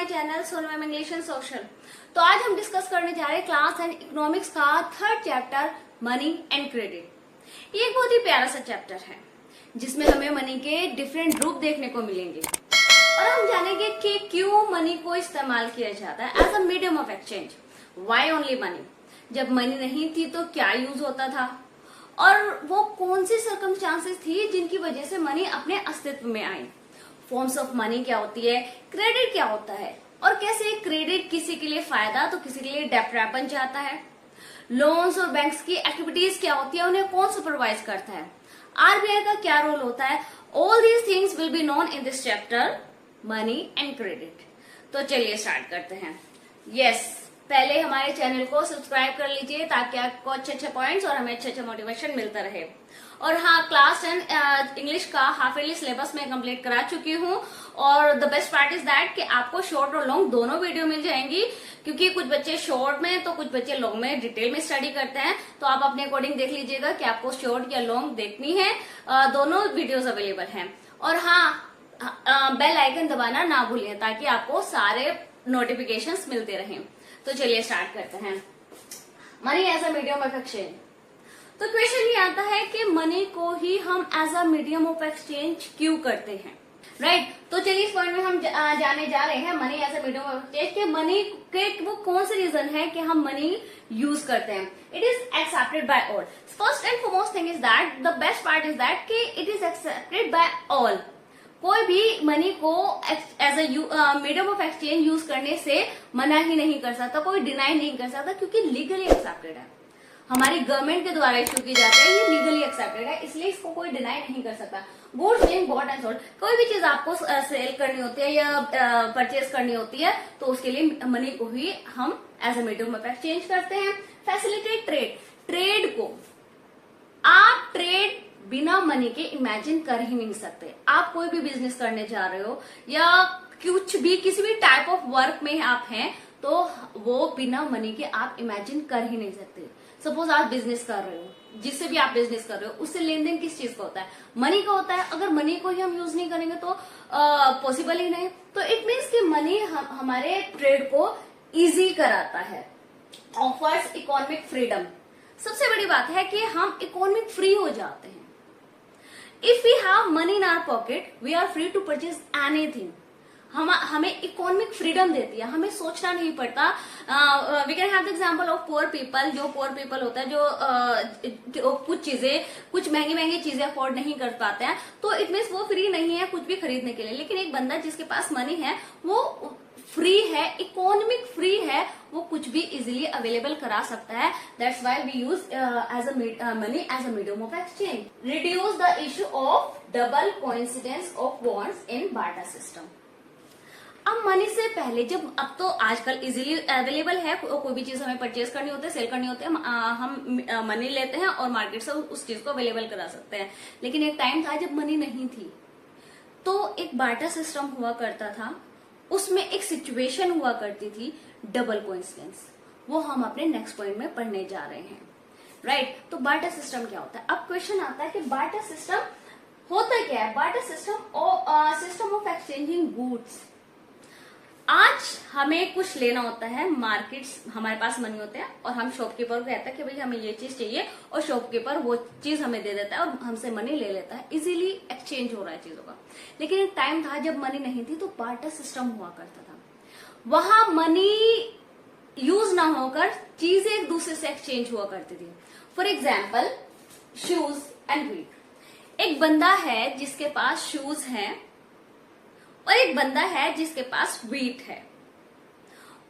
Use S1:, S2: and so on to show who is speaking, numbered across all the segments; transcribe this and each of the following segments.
S1: My channel Sonu ma'am English and social. तो आज हम डिस्कस करने जा रहे हैं क्लास एंड इकोनॉमिक्स का third chapter money and credit. ये एक बहुत ही प्यारा सा चैप्टर है जिसमें हमें मनी के डिफरेंट रूप देखने को मिलेंगे और हम जानेंगे कि क्यों मनी को इस्तेमाल किया जाता है as a medium of exchange. Why only money? जब मनी नहीं थी तो क्या यूज होता था और वो कौन सी सर्कमस्टांसेस थी जिनकी वजह से मनी अपने अस्तित्व में आई। फॉर्म्स ऑफ मनी क्या होती है, क्रेडिट क्या होता है और कैसे क्रेडिट किसी के लिए फायदा तो किसी के लिए डेट ट्रैप बन जाता है। लोन्स और बैंक्स की एक्टिविटीज क्या होती है, उन्हें कौन सुपरवाइज करता है, आरबीआई का क्या रोल होता है। All these things will be known in this chapter money and credit. तो चलिए स्टार्ट करते हैं। यस, पहले हमारे चैनल को सब्सक्राइब कर लीजिए ताकि आपको अच्छे पॉइंट्स और हमें अच्छा मोटिवेशन मिलता रहे। और हाँ, क्लास 10 इंग्लिश का हाफ ईयरली सिलेबस में कंप्लीट करा चुकी हूँ और the best part is that कि आपको शॉर्ट और लॉन्ग दोनों वीडियो मिल जाएंगी, क्योंकि कुछ बच्चे शॉर्ट में तो कुछ बच्चे लॉन्ग में डिटेल में स्टडी करते हैं। तो आप अपने अकॉर्डिंग देख लीजिएगा कि आपको शॉर्ट या लॉन्ग देखनी है। दोनों वीडियोज अवेलेबल हैं। और हाँ, बेल आइकन दबाना ना भूलिए ताकि आपको सारे नोटिफिकेशंस मिलते रहें। तो चलिए स्टार्ट करते हैं। Money as a medium of exchange. तो क्वेश्चन ये आता है कि मनी को ही हम as a medium of exchange क्यों करते हैं, राइट? तो चलिए इस पॉइंट में हम जाने जा रहे हैं money as a medium of exchange के मनी के वो कौन से रीजन है कि हम मनी यूज करते हैं। It is accepted by all. First and foremost thing is that the best part is that कि it is accepted by all. कोई भी मनी को as a medium of exchange use करने से मना ही नहीं कर सकता, कोई डिनाई नहीं कर सकता, क्योंकि लीगली एक्सेप्टेड है, हमारी गवर्नमेंट के द्वारा इशू की जाती है, ये लीगली एक्सेप्टेड है, इसलिए इसको कोई डिनाई नहीं कर सकता। Goods being bought and sold, कोई भी चीज आपको सेल करनी होती है या परचेज करनी होती है तो उसके लिए मनी को ही हम as a medium of exchange करते हैं। फैसिलिटेट ट्रेड, ट्रेड को आप ट्रेड बिना मनी के इमेजिन कर ही नहीं सकते। आप कोई भी बिजनेस करने जा रहे हो या कुछ भी किसी भी टाइप ऑफ वर्क में आप हैं तो वो बिना मनी के आप इमेजिन कर ही नहीं सकते। सपोज आप बिजनेस कर रहे हो, जिससे भी आप बिजनेस कर रहे हो उससे लेन देन किस चीज का होता है, मनी का होता है। अगर मनी को ही हम यूज नहीं करेंगे तो पॉसिबल ही नहीं। तो इट मीन्स कि मनी हमारे ट्रेड को इजी कराता है, ऑफर्स इकोनॉमिक फ्रीडम। सबसे बड़ी बात है कि हम इकोनॉमिक फ्री हो जाते हैं। If we have money in our pocket we are free to purchase anything. हमें इकोनॉमिक फ्रीडम देती है, हमें सोचना नहीं पड़ता। We can have the example of poor people. जो पुअर पीपल होता है जो कुछ महंगी चीजें अफोर्ड नहीं कर पाते हैं, तो इट मीन्स वो फ्री नहीं है कुछ भी खरीदने के लिए। लेकिन एक बंदा जिसके पास मनी है वो फ्री है, इकोनॉमिक फ्री है, वो कुछ भी इजिली अवेलेबल करा सकता है। That's why we use money as a medium of exchange. Reduce the issue of double coincidence of bonds in barter system. अब मनी से पहले अब तो आजकल इजीली अवेलेबल है, कोई भी चीज हमें परचेज करनी होती है, सेल करनी होती है, हम मनी लेते हैं और मार्केट से उस चीज को अवेलेबल करा सकते हैं। लेकिन एक टाइम था जब मनी नहीं थी, तो एक बार्टर सिस्टम हुआ करता था, उसमें एक सिचुएशन हुआ करती थी डबल कोइंसिडेंस। वो हम अपने नेक्स्ट पॉइंट में पढ़ने जा रहे हैं, राइट? तो बार्टर सिस्टम क्या होता है? अब क्वेश्चन आता है कि बार्टर सिस्टम होता क्या है। Barter system of exchanging goods. आज हमें कुछ लेना होता है, मार्केट्स हमारे पास मनी होते हैं और हम शॉपकीपर को कहते हैं कि भाई हमें ये चीज चाहिए और शॉपकीपर वो चीज हमें दे देता है और हमसे मनी ले लेता है। इजीली एक्सचेंज हो रहा है चीजों का। लेकिन एक टाइम था जब मनी नहीं थी तो बार्टर सिस्टम हुआ करता था। वहां मनी यूज ना होकर चीजें एक दूसरे से एक्सचेंज हुआ करती थी। For example shoes and wheat. एक बंदा है जिसके पास शूज है और एक बंदा है जिसके पास व्हीट है।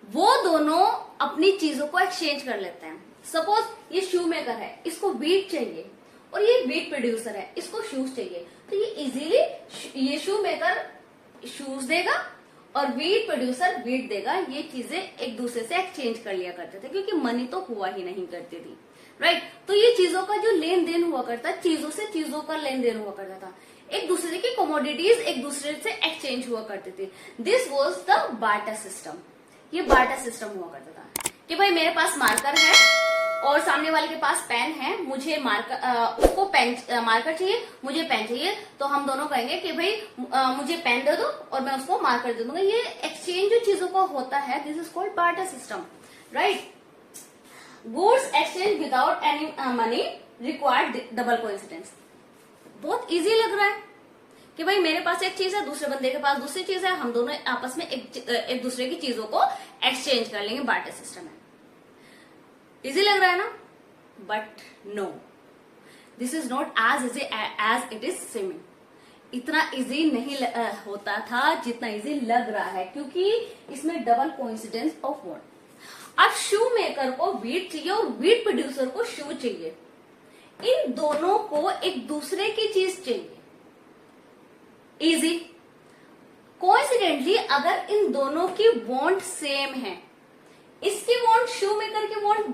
S1: वो दोनों अपनी चीजों को एक्सचेंज कर लेते हैं। सपोज ये शू मेकर है, इसको व्हीट चाहिए, और ये व्हीट प्रोड्यूसर है, इसको शूज चाहिए। तो ये इजीली ये शू मेकर शूज देगा और व्हीट प्रोड्यूसर व्हीट देगा। ये चीजें एक दूसरे से एक्सचेंज कर लिया करते थे क्योंकि मनी तो हुआ ही नहीं करती थी, राइट? तो ये चीजों का जो लेन देन हुआ करता, चीजों से चीजों का लेन देन हुआ करता था। एक दूसरे की कमोडिटीज एक दूसरे से एक्सचेंज हुआ करती थी। This was the barter system. ये बार्टर सिस्टम हुआ करता था कि भाई मेरे पास मार्कर है और सामने वाले के पास पेन है, मुझे मार्कर उसको पेन मार्कर चाहिए, मुझे पेन चाहिए, तो हम दोनों कहेंगे कि भाई मुझे पेन दे दो और मैं उसको मार्कर दे दूंगा। ये एक्सचेंज जो चीजों का होता है, this is called barter system, right. Goods exchange without any money required double coincidence. बहुत इजी लग रहा है कि भाई मेरे पास एक चीज है, दूसरे बंदे के पास दूसरी चीज है, हम दोनों आपस में एक दूसरे की चीजों को एक्सचेंज कर लेंगे, बार्टर सिस्टम है। इजी लग रहा है ना? But no, this is not as easy as it is seeming. इतना इजी नहीं होता था जितना इजी लग रहा है, क्योंकि इसमें डबल कोइंसिडेंस ऑफ वर्ड। अब शू मेकर को वीट चाहिए और वीट प्रोड्यूसर को शू चाहिए। इन दोनों को एक दूसरे की चीज चाहिए, इजी। कोइंसिडेंटली अगर इन दोनों की बॉन्ड सेम है, इसकी बॉन्ड शू मेकर की बॉन्ड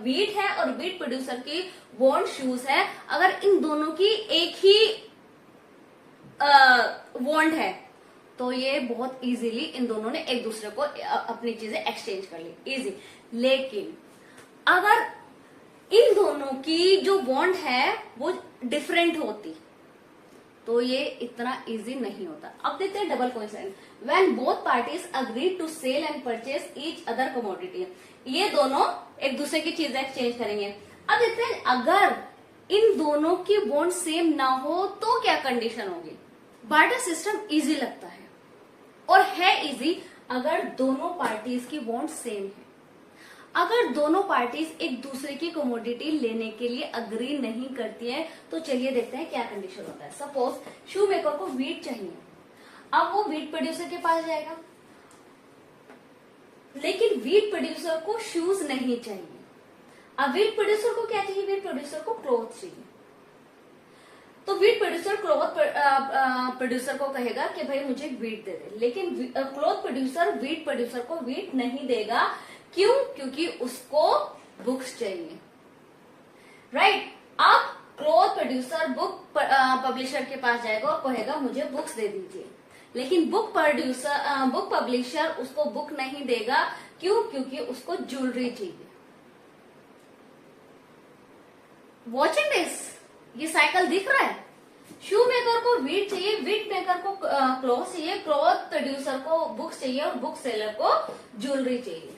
S1: वीट है और वीट प्रोड्यूसर की बॉन्ड शूज है, अगर इन दोनों की एक ही बॉन्ड है तो ये बहुत इजीली इन दोनों ने एक दूसरे को अपनी चीजें एक्सचेंज कर ली, इजी। लेकिन अगर इन दोनों की जो बॉन्ड है वो डिफरेंट होती तो ये इतना इजी नहीं होता। अब देखते हैं double coincidence. When both parties agree to sell and purchase each other commodity, ये दोनों एक दूसरे की चीजें एक्सचेंज करेंगे। अब देखते हैं अगर इन दोनों की बॉन्ड सेम ना हो तो क्या कंडीशन होगी। बार्टर सिस्टम इजी लगता है और है इजी अगर दोनों पार्टीज की बॉन्ड सेम है। अगर दोनों पार्टीज एक दूसरे की कमोडिटी लेने के लिए अग्री नहीं करती है तो चलिए देखते हैं क्या कंडीशन होता है। सपोज शू मेकर को वीट चाहिए, अब वो वीट प्रोड्यूसर के पास जाएगा, लेकिन वीट प्रोड्यूसर को शूज नहीं चाहिए। अब वीट प्रोड्यूसर को क्या चाहिए? वीट प्रोड्यूसर को क्लॉथ चाहिए। तो वीट प्रोड्यूसर क्लॉथ प्रोड्यूसर को कहेगा कि भाई मुझे वीट दे दे, लेकिन क्लॉथ प्रोड्यूसर वीट प्रोड्यूसर को वीट नहीं देगा। क्यों? क्योंकि उसको बुक्स चाहिए, राइट। अब क्लॉथ प्रोड्यूसर बुक पब्लिशर के पास जाएगा और कहेगा मुझे बुक्स दे दीजिए, लेकिन बुक पब्लिशर उसको बुक नहीं देगा। क्यों? क्योंकि उसको ज्वेलरी चाहिए। वॉचिंग दिस, ये साइकिल दिख रहा है। शू मेकर को वीट चाहिए, वीट मेकर को क्लॉथ चाहिए, क्लॉथ प्रोड्यूसर को बुक्स चाहिए और बुक सेलर को ज्वेलरी चाहिए।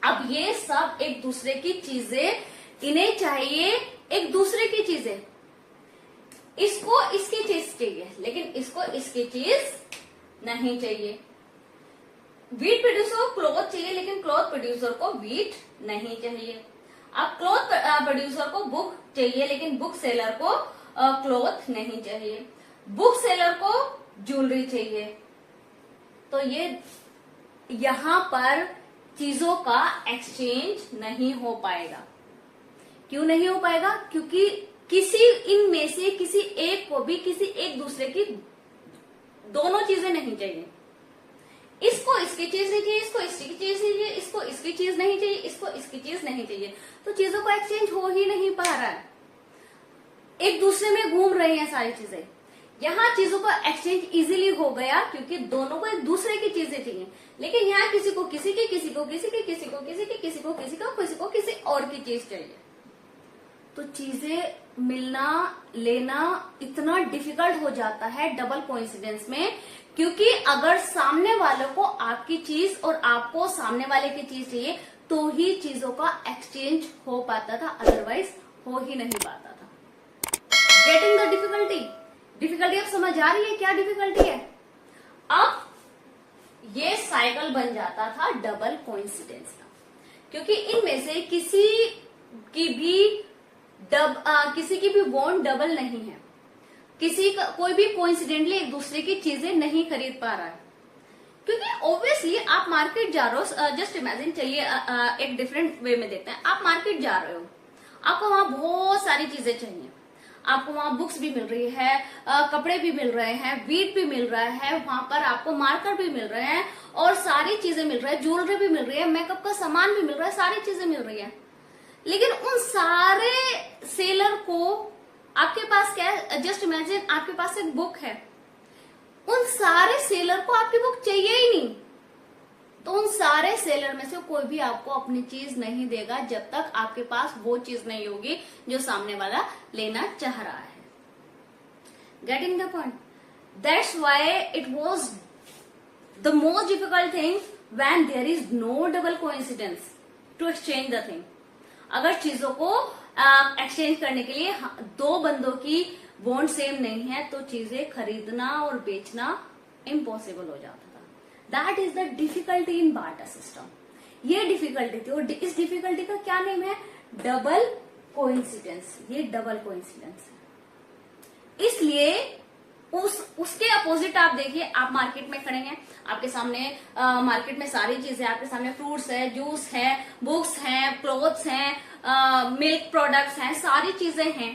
S1: अब ये सब एक दूसरे की चीजें, इन्हें चाहिए एक दूसरे की चीजें। इसको इसकी चीज चाहिए लेकिन इसको इसकी चीज नहीं चाहिए। वीट प्रोड्यूसर को क्लॉथ चाहिए लेकिन क्लॉथ प्रोड्यूसर को वीट नहीं चाहिए। अब क्लॉथ प्रोड्यूसर को बुक चाहिए लेकिन बुक सेलर को क्लॉथ नहीं चाहिए। बुक सेलर को ज्वेलरी चाहिए। तो ये यहां पर चीजों का एक्सचेंज नहीं हो पाएगा। क्यों नहीं हो पाएगा? क्योंकि किसी इनमें से किसी एक को भी किसी एक दूसरे की दोनों चीजें नहीं चाहिए। इसको इसकी चीज नहीं चाहिए, इसको इसकी चीज नहीं चाहिए, इसको इसकी चीज नहीं चाहिए, इसको इसकी चीज नहीं चाहिए। तो चीजों का एक्सचेंज हो ही नहीं पा रहा है, एक दूसरे में घूम रही हैं सारी चीजें। यहाँ चीजों का एक्सचेंज इजीली हो गया क्योंकि दोनों को एक दूसरे की चीजें चाहिए, लेकिन यहाँ किसी को किसी की, किसी को किसी की, किसी को किसी की, किसी को किसी को, किसी को किसी और की चीज चाहिए। तो चीजें मिलना लेना इतना डिफिकल्ट हो जाता है डबल कोइंसिडेंस में, क्योंकि अगर सामने वालों को आपकी चीज और आपको सामने वाले की चीज चाहिए तो ही चीजों का एक्सचेंज हो पाता था, अदरवाइज हो ही नहीं पाता था। गेटिंग द डिफिकल्टी अब समझ आ रही है क्या डिफिकल्टी है? अब ये साइकिल बन जाता था डबल कोइंसिडेंस का, क्योंकि इनमें से किसी की भी बॉन्ड डबल नहीं है। किसी का कोई भी कोइंसिडेंटली एक दूसरे की चीजें नहीं खरीद पा रहा है, क्योंकि ऑब्वियसली आप मार्केट जा रहे हो। जस्ट इमेजिन, चलिए एक डिफरेंट वे में देखते हैं। आप मार्केट जा रहे हो, आपको वहां बहुत सारी चीजें चाहिए, आपको वहां बुक्स भी मिल रही है, कपड़े भी मिल रहे हैं, वीट भी मिल रहा है, वहां पर आपको मार्कर भी मिल रहे हैं और सारी चीजें मिल रही है, ज्वेलरी भी मिल रही है, मेकअप का सामान भी मिल रहा है, सारी चीजें मिल रही है। लेकिन उन सारे सेलर को आपके पास क्या है? जस्ट इमेजिन, आपके पास एक बुक है, उन सारे सेलर को आपकी बुक चाहिए ही नहीं, तो तो उन सारे सेलर में से कोई भी आपको अपनी चीज नहीं देगा जब तक आपके पास वो चीज नहीं होगी जो सामने वाला लेना चाह रहा है। Getting the point? That's why it was the most difficult thing when there is no double coincidence to exchange the thing. अगर चीजों को एक्सचेंज करने के लिए दो बंदों की बॉन्ड सेम नहीं है तो चीजें खरीदना और बेचना इम्पॉसिबल हो जाता था। That is the difficulty in barter system. ये डिफिकल्टी थी और इस डिफिकल्टी का क्या नेम है? Double coincidence. ये डबल कोइंसिडेंस है। इसलिए उसके अपोजिट आप देखिए, आप मार्केट में खड़े हैं, आपके सामने मार्केट में सारी चीजें, आपके सामने फ्रूट्स है, जूस है, बुक्स हैं, क्लोथ्स हैं, मिल्क प्रोडक्ट्स हैं, सारी चीजें हैं।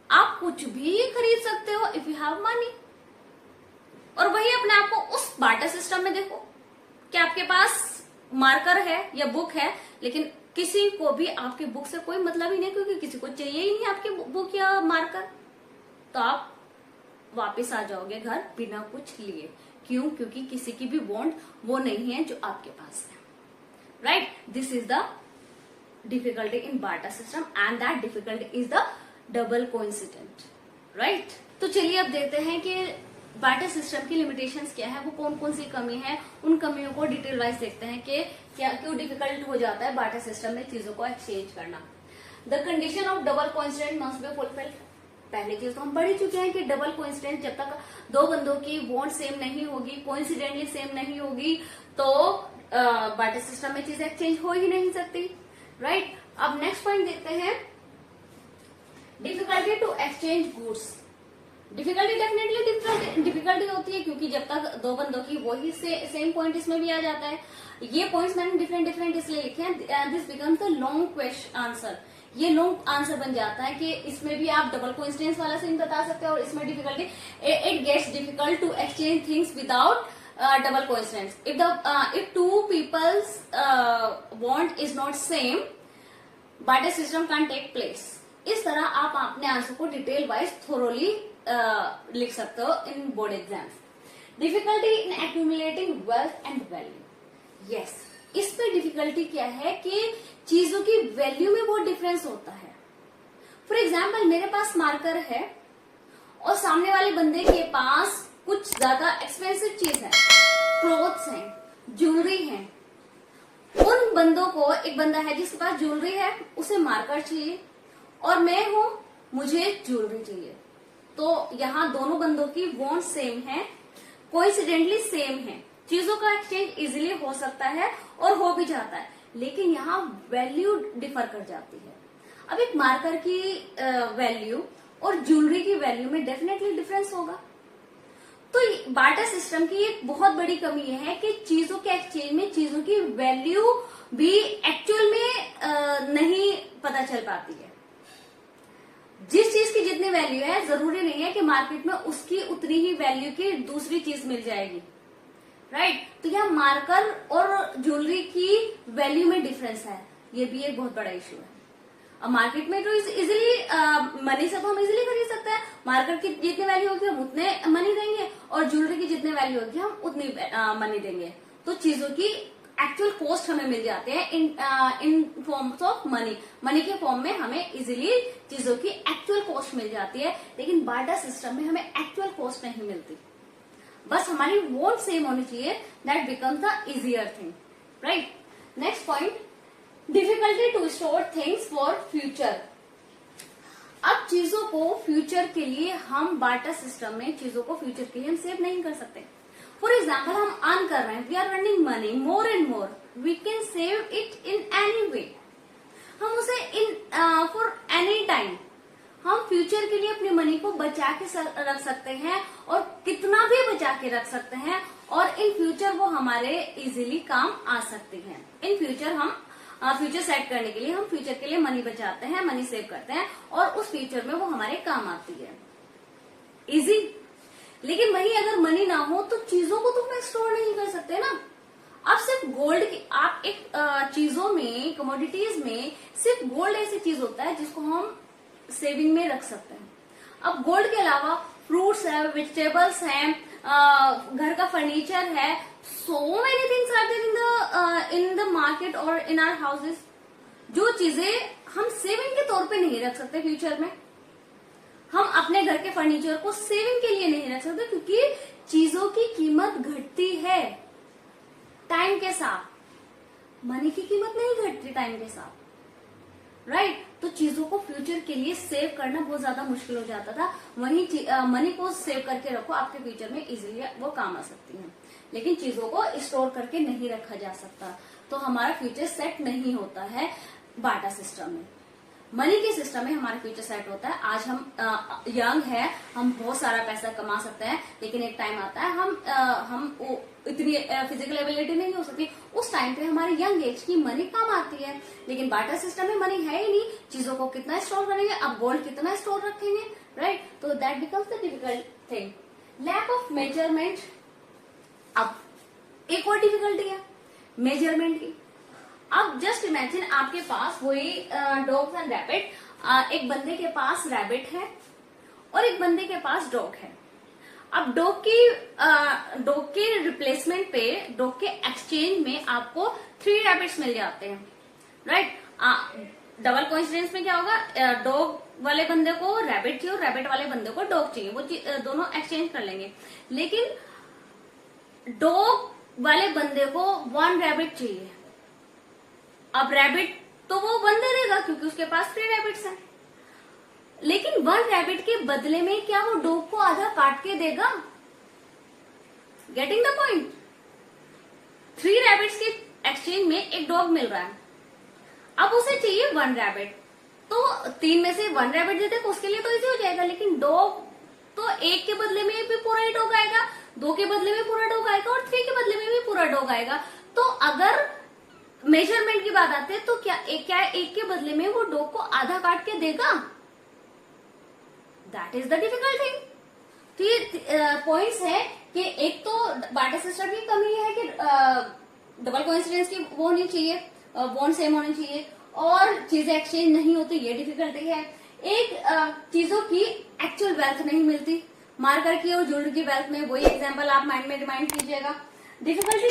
S1: आप कुछ भी खरीद सकते हो इफ यू हैव मनी। और वही अपने आप को उस बार्टर सिस्टम में देखो कि आपके पास मार्कर है या बुक है, लेकिन किसी को भी आपकी बुक से कोई मतलब ही नहीं, क्योंकि किसी को चाहिए ही नहीं आपकी बुक या मार्कर। तो आप वापस आ जाओगे घर बिना कुछ लिए। क्यों? क्योंकि किसी की भी बॉन्ड वो नहीं है जो आपके पास है। Right? This is the difficulty in barter system and that difficulty is the double coincident. Right? तो चलिए अब देखते हैं कि बार्टर सिस्टम की लिमिटेशंस क्या है, वो कौन कौन सी कमी है। उन कमियों को डिटेल वाइज देखते हैं कि क्या क्यों डिफिकल्ट हो जाता है बार्टर सिस्टम में चीजों को एक्सचेंज करना। The condition of double coincident must be fulfilled. पहले चीज तो हम पढ़ ही चुके हैं कि डबल कोइंसिडेंट, जब तक दो बंदों की बॉन्ड सेम नहीं होगी, कोइंसिडेंटली सेम नहीं होगी, तो बार्टर सिस्टम में चीजें एक्सचेंज हो ही नहीं सकती। राइट? अब नेक्स्ट पॉइंट देखते हैं, difficulty to exchange goods. Difficulty definitely difficulty होती है, क्योंकि जब तक दो बंदों की वही सेम पॉइंट इसमें भी आ जाता है। ये पॉइंट्स मैंने डिफरेंट इसलिए लिखे हैं, this becomes the long question answer. ये लॉन्ग आंसर बन जाता है कि इसमें भी आप डबल कोइंसिडेंस वाला सीन बता सकते हो और इसमें difficulty, it gets difficult to exchange things without double coincidence. If two peoples bond is not same, barter system can take place. इस तरह आप अपने आंसर को डिटेल वाइज थोरोली लिख सकते हो इन board exams. Difficulty in accumulating wealth and value. Yes, इस पे डिफिकल्टी क्या है कि चीजों की वैल्यू में बहुत डिफरेंस होता है। फॉर एग्जाम्पल, मेरे पास मार्कर है और सामने वाले बंदे के पास कुछ ज्यादा एक्सपेंसिव चीज है, क्लोथ्स हैं, ज्वेलरी है। उन बंदों को, एक बंदा है जिसके पास ज्वेलरी है, उसे मार्कर चाहिए, और मैं हूं, मुझे ज्वेलरी चाहिए। तो यहाँ दोनों बंदों की बॉन्ड सेम है, कोइंसिडेंटली सेम है, चीजों का एक्सचेंज इजीली हो सकता है और हो भी जाता है, लेकिन यहाँ वैल्यू डिफर कर जाती है। अब एक मार्कर की वैल्यू और ज्वेलरी की वैल्यू में डेफिनेटली डिफरेंस होगा। तो बार्टर सिस्टम की एक बहुत बड़ी कमी यह है कि चीजों के एक्सचेंज में चीजों की वैल्यू भी एक्चुअल में नहीं पता चल पाती है। जिस चीज की जितनी वैल्यू है, जरूरी नहीं है कि मार्केट में उसकी उतनी ही वैल्यू की दूसरी चीज मिल जाएगी। राइट? तो यहाँ मार्कर और ज्वेलरी की वैल्यू में डिफरेंस है, ये भी एक बहुत बड़ा इश्यू है। अब मार्केट में तो इजिली मनी से तो हम इजिली खरीद सकते हैं, मार्कर की जितनी वैल्यू होगी हम उतने मनी देंगे और ज्वेलरी की जितनी वैल्यू होगी हम उतनी मनी देंगे। तो चीजों की एक्चुअल कॉस्ट हमें मिल जाते हैं इन फॉर्म्स ऑफ मनी। मनी के फॉर्म में हमें इजिली चीजों की एक्चुअल कॉस्ट मिल जाती है, लेकिन बार्टर सिस्टम में हमें एक्चुअल कॉस्ट नहीं मिलती। बस हमारी वॉन्ट सेम होनी चाहिए, that becomes the easier thing. Right? Next point, difficulty to store things for future. अब चीजों को फ्यूचर के लिए हम बार्टर सिस्टम में चीजों को फ्यूचर के लिए हम सेव नहीं कर सकते। फॉर एग्जाम्पल, हम अर्न कर रहे हैं, we are earning money more and more, we can save it in any way. हम उसे इन फॉर एनी टाइम हम फ्यूचर के लिए अपनी मनी को बचा के रख सकते हैं और कितना भी बचा के रख सकते हैं, और इन फ्यूचर वो हमारे इजीली काम आ सकती हैं। इन फ्यूचर हम फ्यूचर सेट करने के लिए हम फ्यूचर के लिए मनी बचाते हैं, मनी सेव करते हैं और उस फ्यूचर में वो हमारे काम आती है, इजी। लेकिन वही अगर मनी ना हो तो चीजों को तो हम स्टोर नहीं कर सकते ना। अब सिर्फ गोल्ड की, आप एक चीजों में, कमोडिटीज में सिर्फ गोल्ड ऐसी चीज होता है जिसको हम सेविंग में रख सकते हैं। अब गोल्ड के अलावा फ्रूट्स है, वेजिटेबल्स हैं, घर का फर्नीचर है, so many things are there in the market और इन आवर हाउसेस, जो चीजें हम सेविंग के तौर पे नहीं रख सकते फ्यूचर में। हम अपने घर के फर्नीचर को सेविंग के लिए नहीं रख सकते, क्योंकि चीजों की कीमत घटती है टाइम के साथ। मनी की कीमत नहीं घटती टाइम के साथ, राइट? तो चीजों को फ्यूचर के लिए सेव करना बहुत ज्यादा मुश्किल हो जाता था। वहीं मनी को सेव करके रखो, आपके फ्यूचर में इजीली वो काम आ सकती है। लेकिन चीजों को स्टोर करके नहीं रखा जा सकता, तो हमारा फ्यूचर सेट नहीं होता है बाटा सिस्टम में। मनी के सिस्टम में हमारा फ्यूचर सेट होता है। आज हम यंग है, हम बहुत सारा पैसा कमा सकते हैं, लेकिन एक टाइम आता है हम इतनी फिजिकल एबिलिटी नहीं हो सकती, उस टाइम पे हमारे यंग एज की मनी कम आती है। लेकिन बाटा सिस्टम में मनी है ही नहीं, चीजों को कितना स्टोर करेंगे, अब गोल्ड कितना स्टोर रखेंगे, राइट? तो that becomes the difficult thing. Lack of measurement. अब एक और डिफिकल्टी है मेजरमेंट की। अब जस्ट इमेजिन आपके पास वही डॉग्स एंड रैबिट, एक बंदे के पास रैबिट है और एक बंदे के पास डॉग है। अब डॉग के रिप्लेसमेंट पे, डॉग के एक्सचेंज में आपको 3 रैबिट्स मिल जाते हैं, राइट? डबल कोइंसिडेंस में क्या होगा, डॉग वाले बंदे को रैबिट चाहिए और रैबिट वाले बंदे को डॉग चाहिए, वो दोनों एक्सचेंज कर लेंगे। लेकिन डॉग वाले बंदे को 1 रैबिट चाहिए। अब रैबिट तो वो 1 दे देगा क्योंकि उसके पास 3 रैबिट्स हैं, लेकिन 1 रैबिट के बदले में क्या वो डॉग को आधा काट के देगा? Getting the point? 3 रैबिट्स के एक्सचेंज में एक डॉग मिल रहा है, अब उसे चाहिए 1 रैबिट, तो 3 में से 1 रैबिट देते तो उसके लिए तो इजी हो जाएगा। लेकिन डॉग तो 1 के बदले में भी पूरा ही डॉग आएगा, 2 के बदले में पूरा डॉग आएगा और 3 के बदले में भी पूरा डॉग आएगा। तो अगर मेजरमेंट की बात आती है तो क्या एक के बदले में वो डॉग को आधा काट के देगा? That is the difficult thing. तो ये पॉइंट्स है कि एक तो बाटा सिस्टम की कमी है कि डबल कोइंसिडेंस की वो होनी चाहिए, बॉन्ड सेम होनी चाहिए, और चीजें एक्सचेंज नहीं होती, ये डिफिकल्टी है। एक चीजों की एक्चुअल वेल्थ नहीं मिलती, मार्कर की और ज्वेलरी की वेल्थ में, वही एग्जांपल आप माइंड में रिमाइंड कीजिएगा। डिफिकल्टी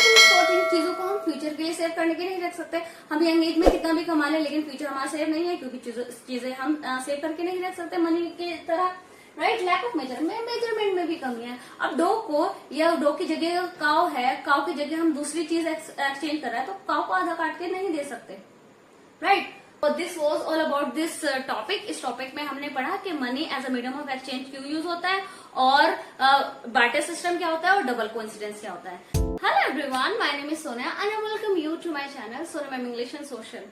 S1: चीजों को हम फ्यूचर के लिए सेव करने के नहीं रख सकते। हम यंग एज में कितना भी कमा लें, लेकिन फ्यूचर हमारा सेव नहीं है, क्योंकि चीजें हम सेव करके नहीं रख सकते मनी की तरह, राइट? लैक ऑफ मेजरमेंट में भी कमी है। अब डॉग को, या डॉग की जगह काव है, काव की जगह हम दूसरी चीज एक्सचेंज कर रहे हैं, तो काव को आधा काट के नहीं दे सकते, राइट? तो this was all about this topic. इस टॉपिक में हमने पढ़ा कि money as a medium of exchange क्यों यूज होता है, और बार्टर सिस्टम क्या होता है, और डबल कोइंसिडेंस क्या होता है। Hello everyone, my name is Sonia and I welcome you to my channel Sonia ma'am English and social.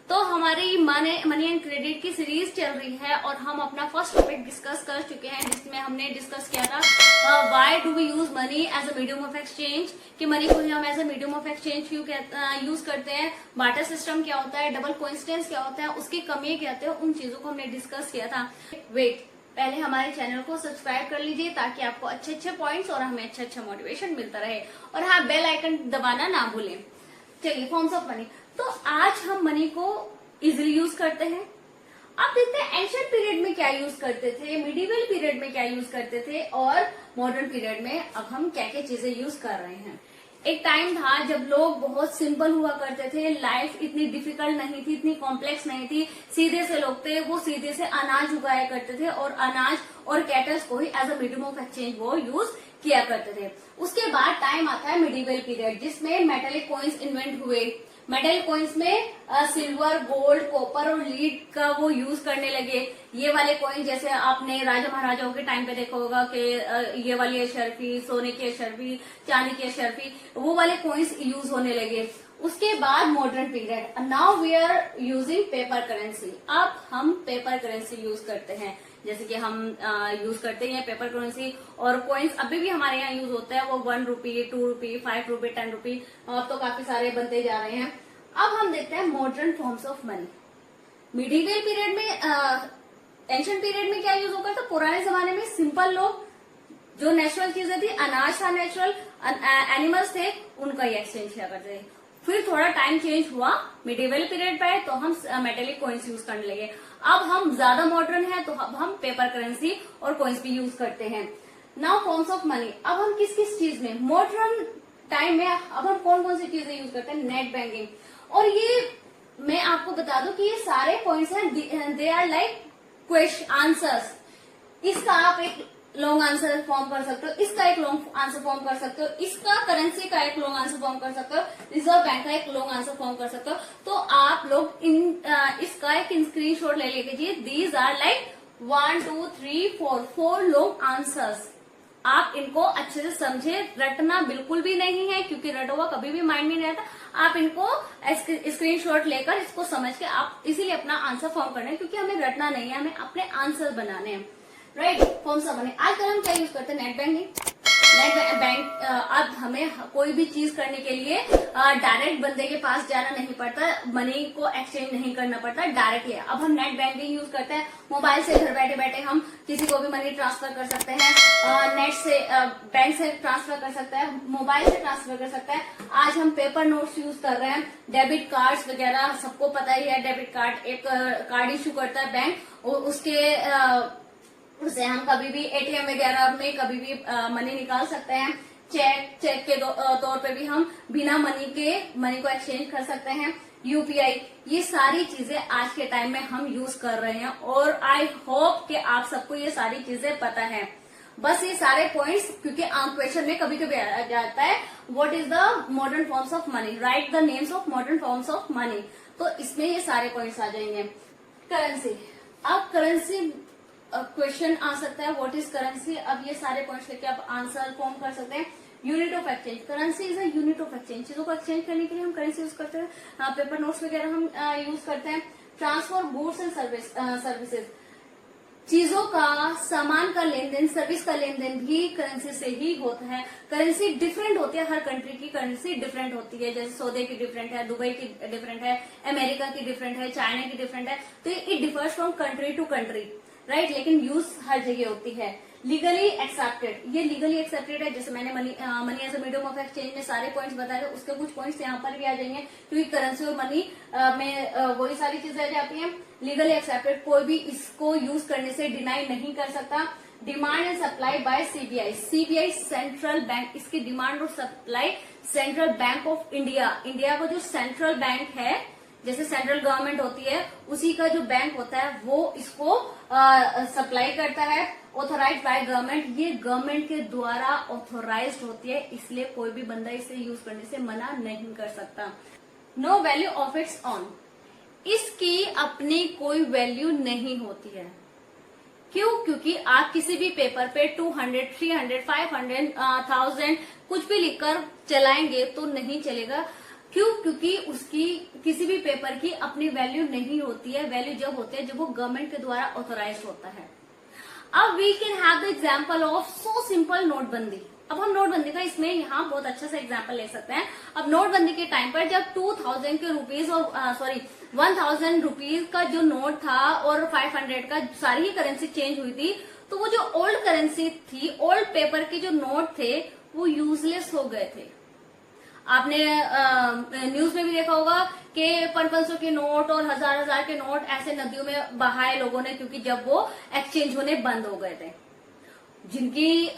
S1: तो हमारी मनी एंड क्रेडिट की सीरीज चल रही है और हम अपना फर्स्ट टॉपिक डिस्कस कर चुके हैं, जिसमें हमने डिस्कस किया था why do we use money as a medium of exchange, कि मनी को हम as a medium of exchange क्यों यूज करते हैं, बार्टर सिस्टम क्या होता है, डबल कोइंसिडेंस क्या होता है, उसकी कमियां क्या होती है, उन चीजों को हमने डिस्कस किया था। वेट, पहले हमारे चैनल को सब्सक्राइब कर लीजिए ताकि आपको अच्छे अच्छे पॉइंट्स और हमें अच्छा मोटिवेशन मिलता रहे, और हाँ, बेल आइकन दबाना ना भूलें। चलिए, फॉर्म्स ऑफ मनी। तो आज हम मनी को इजिली यूज करते हैं। अब देखते हैं एंशिएंट पीरियड में क्या यूज करते थे, मिडिवल पीरियड में क्या यूज करते थे, और मॉडर्न पीरियड में अब हम क्या क्या चीजें यूज कर रहे हैं। एक टाइम था जब लोग बहुत सिंपल हुआ करते थे, लाइफ इतनी डिफिकल्ट नहीं थी, इतनी कॉम्प्लेक्स नहीं थी, सीधे से लोग थे, वो सीधे से अनाज उगाया करते थे और अनाज और कैटल्स को ही as a medium of exchange वो यूज किया करते थे। उसके बाद टाइम आता है मिडिवल पीरियड, जिसमें मेटेलिक कॉइन्स इन्वेंट हुए। मेटल कॉइन्स में सिल्वर, गोल्ड, कॉपर और लीड का वो यूज करने लगे। ये वाले कॉइन जैसे आपने राजा महाराजाओं के टाइम पे देखा होगा कि ये वाली अशर्फी, सोने की अशर्फी, चांदी की अशर्फी, वो वाले कॉइन्स यूज होने लगे। उसके बाद modern period, now we are using paper currency. अब हम पेपर करेंसी यूज करते हैं, जैसे कि हम यूज करते हैं पेपर करेंसी, और कॉइन्स अभी भी हमारे यहाँ यूज होता है, वो 1 रुपी, 2 रुपी, 5 रुपी, 10 रुपी, तो काफी सारे बनते जा रहे हैं। अब हम देखते हैं modern forms of money. Medieval period में, एंशिएंट पीरियड में क्या यूज होता था, पुराने जमाने में सिंपल लोग, जो नेचुरल चीजें थी, अनाज था नेचुरल, एनिमल्स थे, उनका ही एक्सचेंज किया करते थे। फिर थोड़ा टाइम चेंज हुआ मिडिवल पीरियड पे, तो हम मेटेलिक कॉइन्स यूज करने लगे। अब हम ज्यादा मॉडर्न है, तो अब हम पेपर करेंसी और कॉइन्स भी यूज करते हैं। नाउ फॉर्म्स ऑफ मनी, अब हम किस किस चीज में मॉडर्न टाइम में अब हम कौन कौन सी चीजें यूज करते हैं, नेट बैंकिंग। और ये मैं आपको बता दूं कि ये सारे पॉइंट्स हैं, they are like question answers. इसका आप एक लॉन्ग आंसर फॉर्म कर सकते हो, इसका एक लॉन्ग आंसर फॉर्म कर सकते हो, इसका करेंसी का एक लॉन्ग आंसर फॉर्म कर सकते हो, रिजर्व बैंक का एक लॉन्ग आंसर फॉर्म कर सकते हो। तो आप लोग इसका एक स्क्रीनशॉट ले लीजिए। These are like 1 2 3 4 long answers. आप इनको अच्छे से समझे, रटना बिल्कुल भी नहीं है, क्योंकि रटा हुआ कभी भी माइंड में नहीं रहता। आप इनको स्क्रीनशॉट लेकर इसको समझ के आप इसीलिए अपना आंसर फॉर्म करना है, क्योंकि हमें रटना नहीं है, हमें अपने आंसर बनाने हैं। Right, forms of money. आजकल हम क्या यूज करते हैं, नेट बैंकिंग। नेट बैंक अब हमें कोई भी चीज करने के लिए डायरेक्ट बंदे के पास जाना नहीं पड़ता, मनी को एक्सचेंज नहीं करना पड़ता डायरेक्टली। अब हम नेट बैंकिंग यूज करते हैं, मोबाइल से घर बैठे बैठे हम किसी को भी मनी ट्रांसफर कर सकते हैं, नेट से बैंक से ट्रांसफर कर सकते हैं, मोबाइल से ट्रांसफर कर सकते हैं। आज हम पेपर नोट्स यूज कर रहे हैं, डेबिट कार्ड्स वगैरह सबको पता ही है। डेबिट कार्ड एक कार्ड इश्यू करता है बैंक, और उससे हम कभी भी एटीएम वगैरह में कभी भी मनी निकाल सकते हैं। चेक के तौर पे भी हम बिना मनी को एक्सचेंज कर सकते हैं। यूपीआई, ये सारी चीजें आज के टाइम में हम यूज कर रहे हैं, और आई होप कि आप सबको ये सारी चीजें पता है। बस ये सारे पॉइंट्स, क्योंकि क्वेश्चन में कभी कभी आ जाता है what is the modern forms of money, right the names of modern forms of money, तो इसमें ये सारे पॉइंट्स आ जाएंगे। करेंसी, अब करेंसी क्वेश्चन आ सकता है, व्हाट इज करेंसी। अब ये सारे पॉइंट्स लेके आप आंसर फॉर्म कर सकते हैं। Unit of exchange, currency is a unit of exchange. चीजों को एक्सचेंज करने के लिए हम करेंसी यूज करते हैं, पेपर नोट्स वगैरह हम यूज करते हैं। ट्रांसफर गुड्स एंड सर्विसेज, चीजों का, सामान का लेन देन, सर्विस का लेन देन भी करेंसी से ही होता है। करेंसी डिफरेंट होती है, हर कंट्री की करेंसी डिफरेंट होती है। जैसे सऊदी की डिफरेंट है, दुबई की डिफरेंट है, अमेरिका की डिफरेंट है, चाइना की डिफरेंट है। तो it differs from country to country, right, लेकिन यूज हर जगह होती है। लीगली एक्सेप्टेड, ये लीगली एक्सेप्टेड है। जैसे मैंने money as a medium of exchange में सारे पॉइंट्स बताए थे, उसके कुछ पॉइंट्स यहाँ पर भी आ जाएंगे, क्योंकि करेंसी और मनी में वही सारी चीजें आ जाती हैं। लीगली एक्सेप्टेड, कोई भी इसको यूज करने से डिनाई नहीं कर सकता। Demand and supply bye CBI, CBI central bank, इसकी डिमांड और supply central bank of India, India का जो सेंट्रल बैंक है, जैसे सेंट्रल गवर्नमेंट होती है उसी का जो बैंक होता है, वो इसको सप्लाई करता है। ऑथोराइज बाय गवर्नमेंट, ये गवर्नमेंट के द्वारा ऑथोराइज्ड होती है, इसलिए कोई भी बंदा इसे यूज करने से मना नहीं कर सकता। No value of its own, इसकी अपनी कोई वैल्यू नहीं होती है। क्यों? क्योंकि आप किसी भी पेपर पे 200, 300, 500, 1000 कुछ भी लिखकर चलाएंगे तो नहीं चलेगा। क्यों? क्योंकि उसकी किसी भी पेपर की अपनी वैल्यू नहीं होती है। वैल्यू जब होती है जब वो गवर्नमेंट के द्वारा ऑथोराइज होता है। अब we can have the example of so simple नोटबंदी। अब हम नोटबंदी का इसमें यहाँ बहुत अच्छा सा एग्जांपल ले सकते हैं। अब नोटबंदी के टाइम पर जब 2000 के रुपीज और 1000 रुपीज का जो नोट था और 500 का सारी ही करेंसी चेंज हुई थी, तो वो जो ओल्ड करेंसी थी, ओल्ड पेपर के जो नोट थे वो यूजलेस हो गए थे। आपने न्यूज में भी देखा होगा कि 500 के नोट और 1000 के नोट ऐसे नदियों में बहाए लोगों ने, क्योंकि जब वो एक्सचेंज होने बंद हो गए थे। जिनकी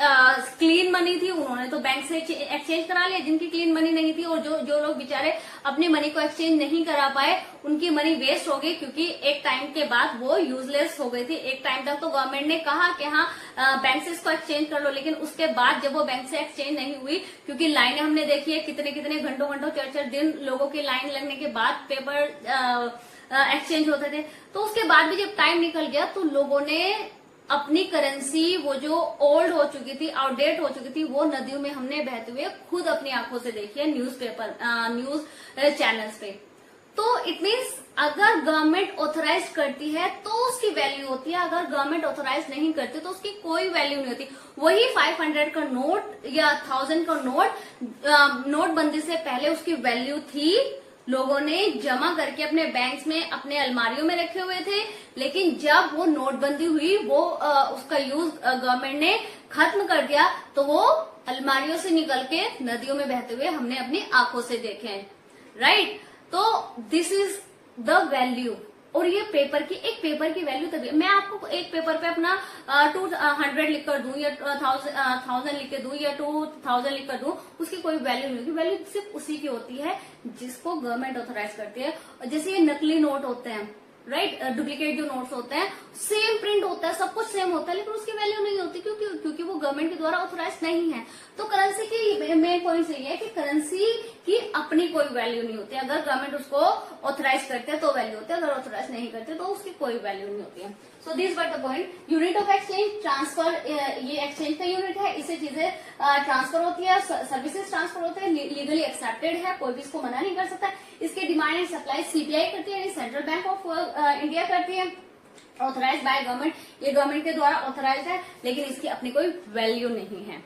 S1: क्लीन मनी थी उन्होंने तो बैंक से एक्सचेंज करा लिया, जिनकी क्लीन मनी नहीं थी और जो लोग बेचारे अपनी मनी को एक्सचेंज नहीं करा पाए, उनकी मनी वेस्ट हो गई, क्योंकि एक टाइम के बाद वो यूजलेस हो गई थी। एक टाइम तक तो गवर्नमेंट ने कहा कि हाँ बैंक से इसको एक्सचेंज कर लो, लेकिन उसके बाद जब वो बैंक से एक्सचेंज नहीं हुई, क्योंकि लाइनें हमने देखी है कितने कितने घंटों 4 दिन लोगों की लाइन लगने के बाद पेपर एक्सचेंज होते थे, तो उसके बाद भी जब टाइम निकल गया तो लोगों ने अपनी करेंसी वो जो ओल्ड हो चुकी थी, आउटडेट हो चुकी थी, वो नदियों में हमने बहते हुए खुद अपनी आंखों से देखी है न्यूज चैनल्स पे। तो इट मीन्स अगर गवर्नमेंट ऑथराइज करती है तो उसकी वैल्यू होती है, अगर गवर्नमेंट ऑथराइज नहीं करती तो उसकी कोई वैल्यू नहीं होती। वही 500 का नोट या 1000 का नोट नोटबंदी से पहले उसकी वैल्यू थी, लोगों ने जमा करके अपने बैंक्स में अपने अलमारियों में रखे हुए थे, लेकिन जब वो नोटबंदी हुई वो उसका यूज गवर्नमेंट ने खत्म कर दिया, तो वो अलमारियों से निकल के नदियों में बहते हुए हमने अपनी आंखों से देखे हैं, राइट। तो दिस इज द वैल्यू और ये एक पेपर की वैल्यू तभी, मैं आपको एक पेपर पे अपना 200 लिख कर दूं या 1000 लिख के दूं या 2000 लिख कर दूं, उसकी कोई वैल्यू नहीं होगी। वैल्यू सिर्फ उसी की होती है जिसको गवर्नमेंट ऑथराइज करती है। जैसे ये नकली नोट होते हैं, राइट, डुप्लीकेट जो नोट्स होते हैं, सेम प्रिंट होता है, सब कुछ सेम होता है, लेकिन उसकी वैल्यू नहीं होती। क्योंकि वो गवर्नमेंट के द्वारा ऑथराइज नहीं है। तो करेंसी की मेन पॉइंट यही है कि करेंसी की अपनी कोई वैल्यू नहीं होती। अगर गवर्नमेंट उसको ऑथराइज करते हैं तो वैल्यू होती है, अगर ऑथराइज नहीं करते तो उसकी कोई वैल्यू नहीं होती है। So this were the point. Unit of exchange, transfer, ये एक्सचेंज का यूनिट है, इससे चीजें ट्रांसफर होती है, सर्विसेज ट्रांसफर होते हैं, लीगली एक्सेप्टेड है, कोई भी इसको मना नहीं कर सकता। इसके डिमांड एंड सप्लाई सीबीआई करती है, सेंट्रल बैंक ऑफ इंडिया करती है, ऑथराइज बाय गवर्नमेंट, ये गवर्नमेंट के द्वारा ऑथराइज है, लेकिन इसकी अपनी कोई वैल्यू नहीं है,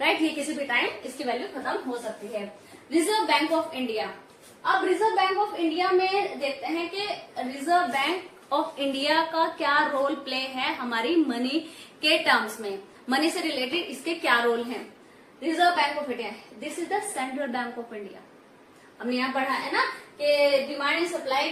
S1: राइट। ये किसी भी टाइम इसकी वैल्यू खत्म हो सकती है। Reserve bank of India. अब रिजर्व बैंक ऑफ इंडिया में देखते हैं कि रिजर्व बैंक ऑफ इंडिया का क्या रोल प्ले है हमारी मनी के टर्म्स में, मनी से रिलेटेड इसके क्या रोल हैं। Reserve bank of India, this is the central bank of India. हमने यहाँ पढ़ा है ना कि डिमांड एंड सप्लाई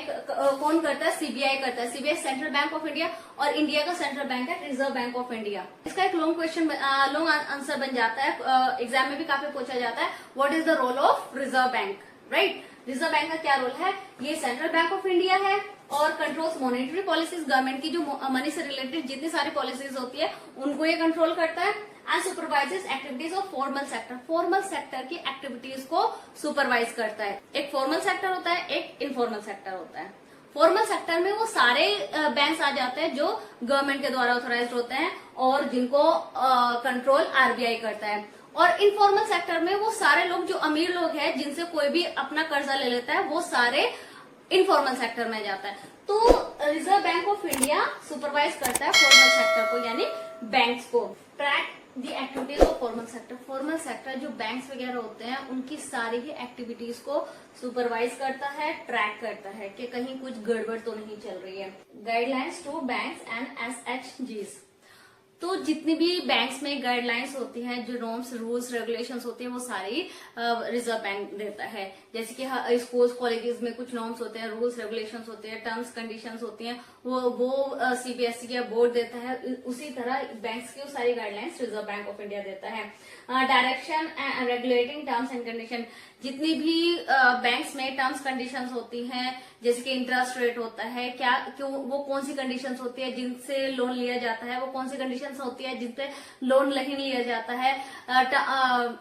S1: कौन करता है, सीबीआई करता है। CBI central bank of India और इंडिया का सेंट्रल बैंक है रिजर्व बैंक ऑफ इंडिया। इसका एक लॉन्ग क्वेश्चन, लॉन्ग आंसर बन जाता है, एग्जाम में भी काफी पूछा जाता है। What is the role of reserve bank, right. Reserve bank का क्या रोल है, ये सेंट्रल बैंक ऑफ इंडिया है और कंट्रोल्स मॉनेटरी पॉलिसीज, गवर्नमेंट की जो मनी से रिलेटेड जितनी सारी पॉलिसीज होती है उनको ये कंट्रोल करता है। And supervises activities of formal sector, formal sector की एक्टिविटीज को सुपरवाइज करता है। एक फॉर्मल सेक्टर होता है, एक इनफॉर्मल सेक्टर होता है। फॉर्मल सेक्टर में वो सारे बैंक्स आ जाते हैं जो गवर्नमेंट के द्वारा ऑथराइज्ड होते हैं और जिनको कंट्रोल आरबीआई करता है। और इनफॉर्मल सेक्टर में वो सारे लोग जो अमीर लोग हैं, जिनसे कोई भी अपना कर्जा ले लेता है, वो सारे इनफॉर्मल सेक्टर में जाता है। तो reserve bank of India supervise करता है फॉर्मल सेक्टर को, यानी बैंक्स को। Track the activities of formal sector, formal sector जो बैंक्स वगैरह होते हैं उनकी सारी ही एक्टिविटीज को सुपरवाइज करता है, ट्रैक करता है कि कहीं कुछ गड़बड़ तो नहीं चल रही है। गाइडलाइंस टू बैंक्स एंड एसएचजीज, तो जितनी भी बैंक्स में गाइडलाइंस होती हैं, जो नॉर्म्स, रूल्स, रेगुलेशंस होती हैं, वो सारी रिजर्व बैंक देता है। जैसे कि स्कूल्स, कॉलेजेस में कुछ नॉर्म्स होते हैं, रूल्स, रेगुलेशंस होते हैं, टर्म्स, कंडीशंस होती हैं, वो सीबीएसई का बोर्ड देता है। उसी तरह बैंक्स की सारी guidelines reserve bank of India देता है। Direction and regulating terms and condition, जितनी भी बैंक्स में टर्म्स कंडीशंस होती हैं, जैसे कि इंटरेस्ट रेट होता है, क्या क्यों, वो कौन सी कंडीशंस होती है जिनसे लोन लिया जाता है, वो कौन सी कंडीशंस होती है जिनसे लोन नहीं लिया जाता है,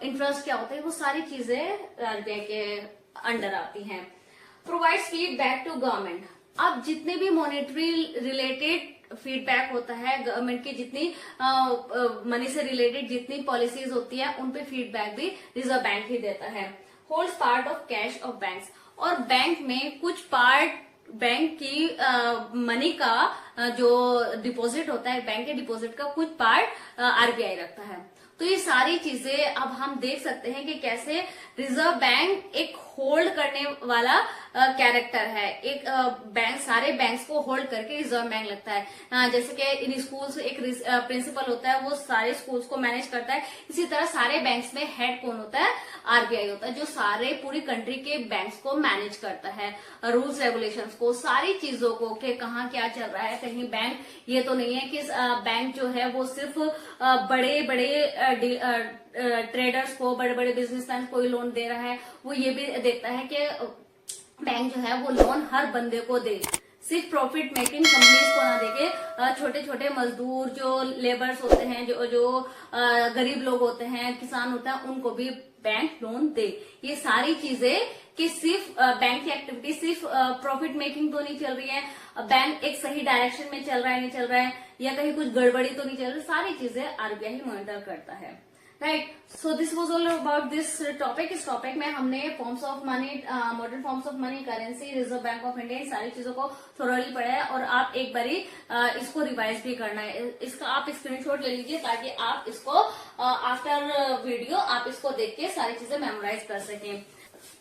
S1: इंटरेस्ट क्या होता है, वो सारी चीजें आरबीआई के अंडर आती हैं। प्रोवाइड्स फीडबैक टू गवर्नमेंट, अब जितने भी मॉनेटरी रिलेटेड फीडबैक होता है, गवर्नमेंट की जितनी मनी से रिलेटेड जितनी पॉलिसीज होती है उन पे फीडबैक भी रिजर्व बैंक ही देता है। Holds part of cash of banks, और बैंक में कुछ पार्ट बैंक की मनी का जो डिपॉजिट होता है, बैंक के डिपॉजिट का कुछ पार्ट आरबीआई रखता है। तो ये सारी चीजें अब हम देख सकते हैं कि कैसे रिजर्व बैंक एक होल्ड करने वाला कैरेक्टर है। एक बैंक सारे बैंक्स को होल्ड करके रिजर्व बैंक लगता है। जैसे कि इन स्कूल्स एक प्रिंसिपल होता है, वो सारे स्कूल्स को मैनेज करता है। इसी तरह सारे बैंक्स में हेड कौन होता है, आरबीआई होता है, जो सारे पूरी कंट्री के बैंक्स को मैनेज करता है, रूल्स रेगुलेशंस को, सारी चीजों को, कि कहाँ क्या चल रहा है। कहीं बैंक ये तो नहीं है कि बैंक जो है वो सिर्फ बड़े बड़े ट्रेडर्स को, बड़े बड़े बिजनेसमैन को ही लोन दे रहा है, वो ये भी देखता है कि बैंक जो है वो लोन हर बंदे को दे, सिर्फ प्रॉफिट मेकिंग कंपनीज को ना देके छोटे छोटे मजदूर, जो लेबर्स होते हैं, जो गरीब लोग होते हैं, किसान होता है, उनको भी बैंक लोन दे। ये सारी चीजें कि सिर्फ बैंक की एक्टिविटी सिर्फ प्रॉफिट मेकिंग तो नहीं चल रही है, बैंक एक सही डायरेक्शन में चल रहा है, नहीं चल रहा है, या कहीं कुछ गड़बड़ी तो नहीं चल रही, सारी चीजें आरबीआई ही मॉनिटर करता है, right. So this was all about this topic. इस टॉपिक में हमने forms of money, modern forms of money, currency, reserve bank of India, सारी चीजों को थोरली पढ़ा है। और आप एक बारी इसको रिवाइज भी करना है। इसका आप स्क्रीनशॉट ले लीजिए ताकि आप इसको आफ्टर वीडियो आप इसको देख के सारी चीजें मेमोराइज कर सकें।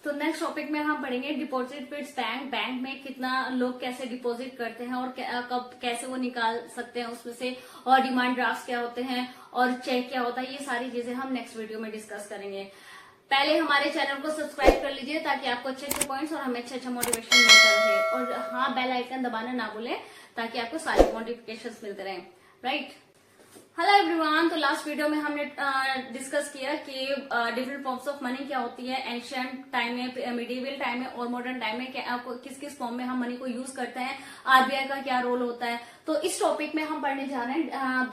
S1: तो नेक्स्ट टॉपिक में हम पढ़ेंगे डिपॉजिट विद बैंक, बैंक में कितना लोग कैसे डिपॉजिट करते हैं और कब कैसे वो निकाल सकते हैं उसमें से, और डिमांड ड्राफ्ट क्या होते हैं और चेक क्या होता है, ये सारी चीजें हम नेक्स्ट वीडियो में डिस्कस करेंगे। पहले हमारे चैनल को सब्सक्राइब कर लीजिए ताकि आपको अच्छे अच्छे पॉइंट्स और हमें अच्छा मोटिवेशन मिलता रहे। और हाँ, बेल आइकन दबाना ना भूलें ताकि आपको सारे नोटिफिकेशंस मिलते रहें। राइट। Hello everyone. तो लास्ट वीडियो में हमने डिस्कस किया कि डिफरेंट फॉर्म्स ऑफ मनी क्या होती है, एंशिएंट टाइम में, मिडिवल टाइम में और मॉडर्न टाइम में किस किस फॉर्म में हम मनी को यूज करते हैं, आरबीआई का क्या रोल होता है। तो इस टॉपिक में हम पढ़ने जा रहे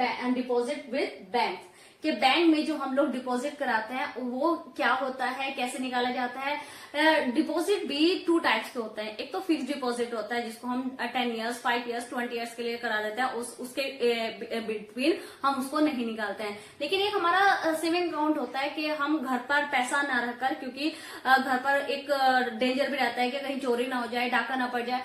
S1: हैं डिपॉजिट विद बैंक, कि बैंक में जो हम लोग डिपॉजिट कराते हैं वो क्या होता है, कैसे निकाला जाता है। डिपॉजिट भी 2 टाइप्स के होते हैं। एक तो फिक्स डिपॉजिट होता है जिसको हम 10 इयर्स, 5 इयर्स, 20 इयर्स के लिए करा देते हैं, उसके बिटवीन हम उसको नहीं निकालते हैं। लेकिन एक हमारा सेविंग अकाउंट होता है कि हम घर पर पैसा ना रखकर, क्योंकि घर पर एक डेंजर भी रहता है कि कहीं चोरी ना हो जाए, डाका ना पड़ जाए,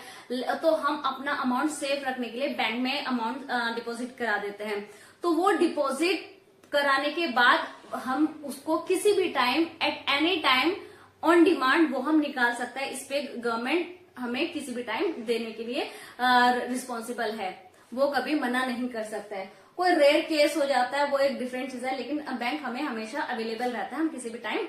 S1: तो हम अपना अमाउंट सेफ रखने के लिए बैंक में अमाउंट डिपॉजिट करा देते हैं। तो वो डिपॉजिट कराने के बाद हम उसको किसी भी time, eight any time, on demand वो हम निकाल सकते हैं। इस पे गवर्नमेंट हमें किसी भी टाइम देने के लिए रिस्पॉन्सिबल है, वो कभी मना नहीं कर सकता है। कोई रेयर केस हो जाता है, वो एक डिफरेंट चीज है, लेकिन बैंक हमें हमेशा अवेलेबल रहता है, हम किसी भी टाइम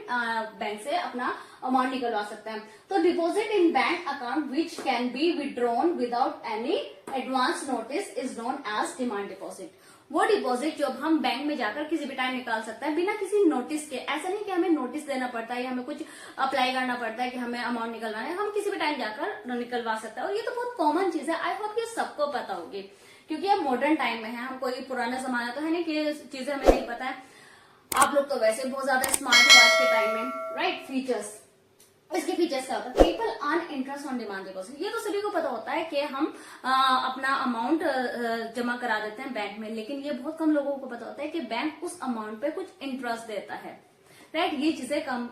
S1: बैंक से अपना अमाउंट निकलवा सकते हैं। तो deposit in bank account which can be withdrawn without any advance notice is known as demand deposit. वो डिपॉजिट जो हम बैंक में जाकर किसी भी टाइम निकाल सकते हैं बिना किसी नोटिस के। ऐसा नहीं कि हमें नोटिस देना पड़ता है या हमें कुछ अप्लाई करना पड़ता है कि हमें अमाउंट निकलवाना है, हम किसी भी टाइम जाकर निकलवा सकते हैं। और ये तो बहुत कॉमन चीज है, आई होप ये सबको पता होगी, क्योंकि अब मॉडर्न टाइम में है, हम कोई पुराना जमाना तो है नहीं कि चीजें हमें नहीं पता है। आप लोग तो वैसे बहुत ज्यादा स्मार्ट हो आज के टाइम में। राइट। फीचर्स, इसके फीचर्स क्या होता है? People earn interest on demand deposit. ये तो सभी को पता होता है कि हम अपना अमाउंट जमा करा देते हैं बैंक में, लेकिन ये बहुत कम लोगों को पता होता है कि बैंक उस अमाउंट पे कुछ इंटरेस्ट देता है। राइट। ये चीजें कम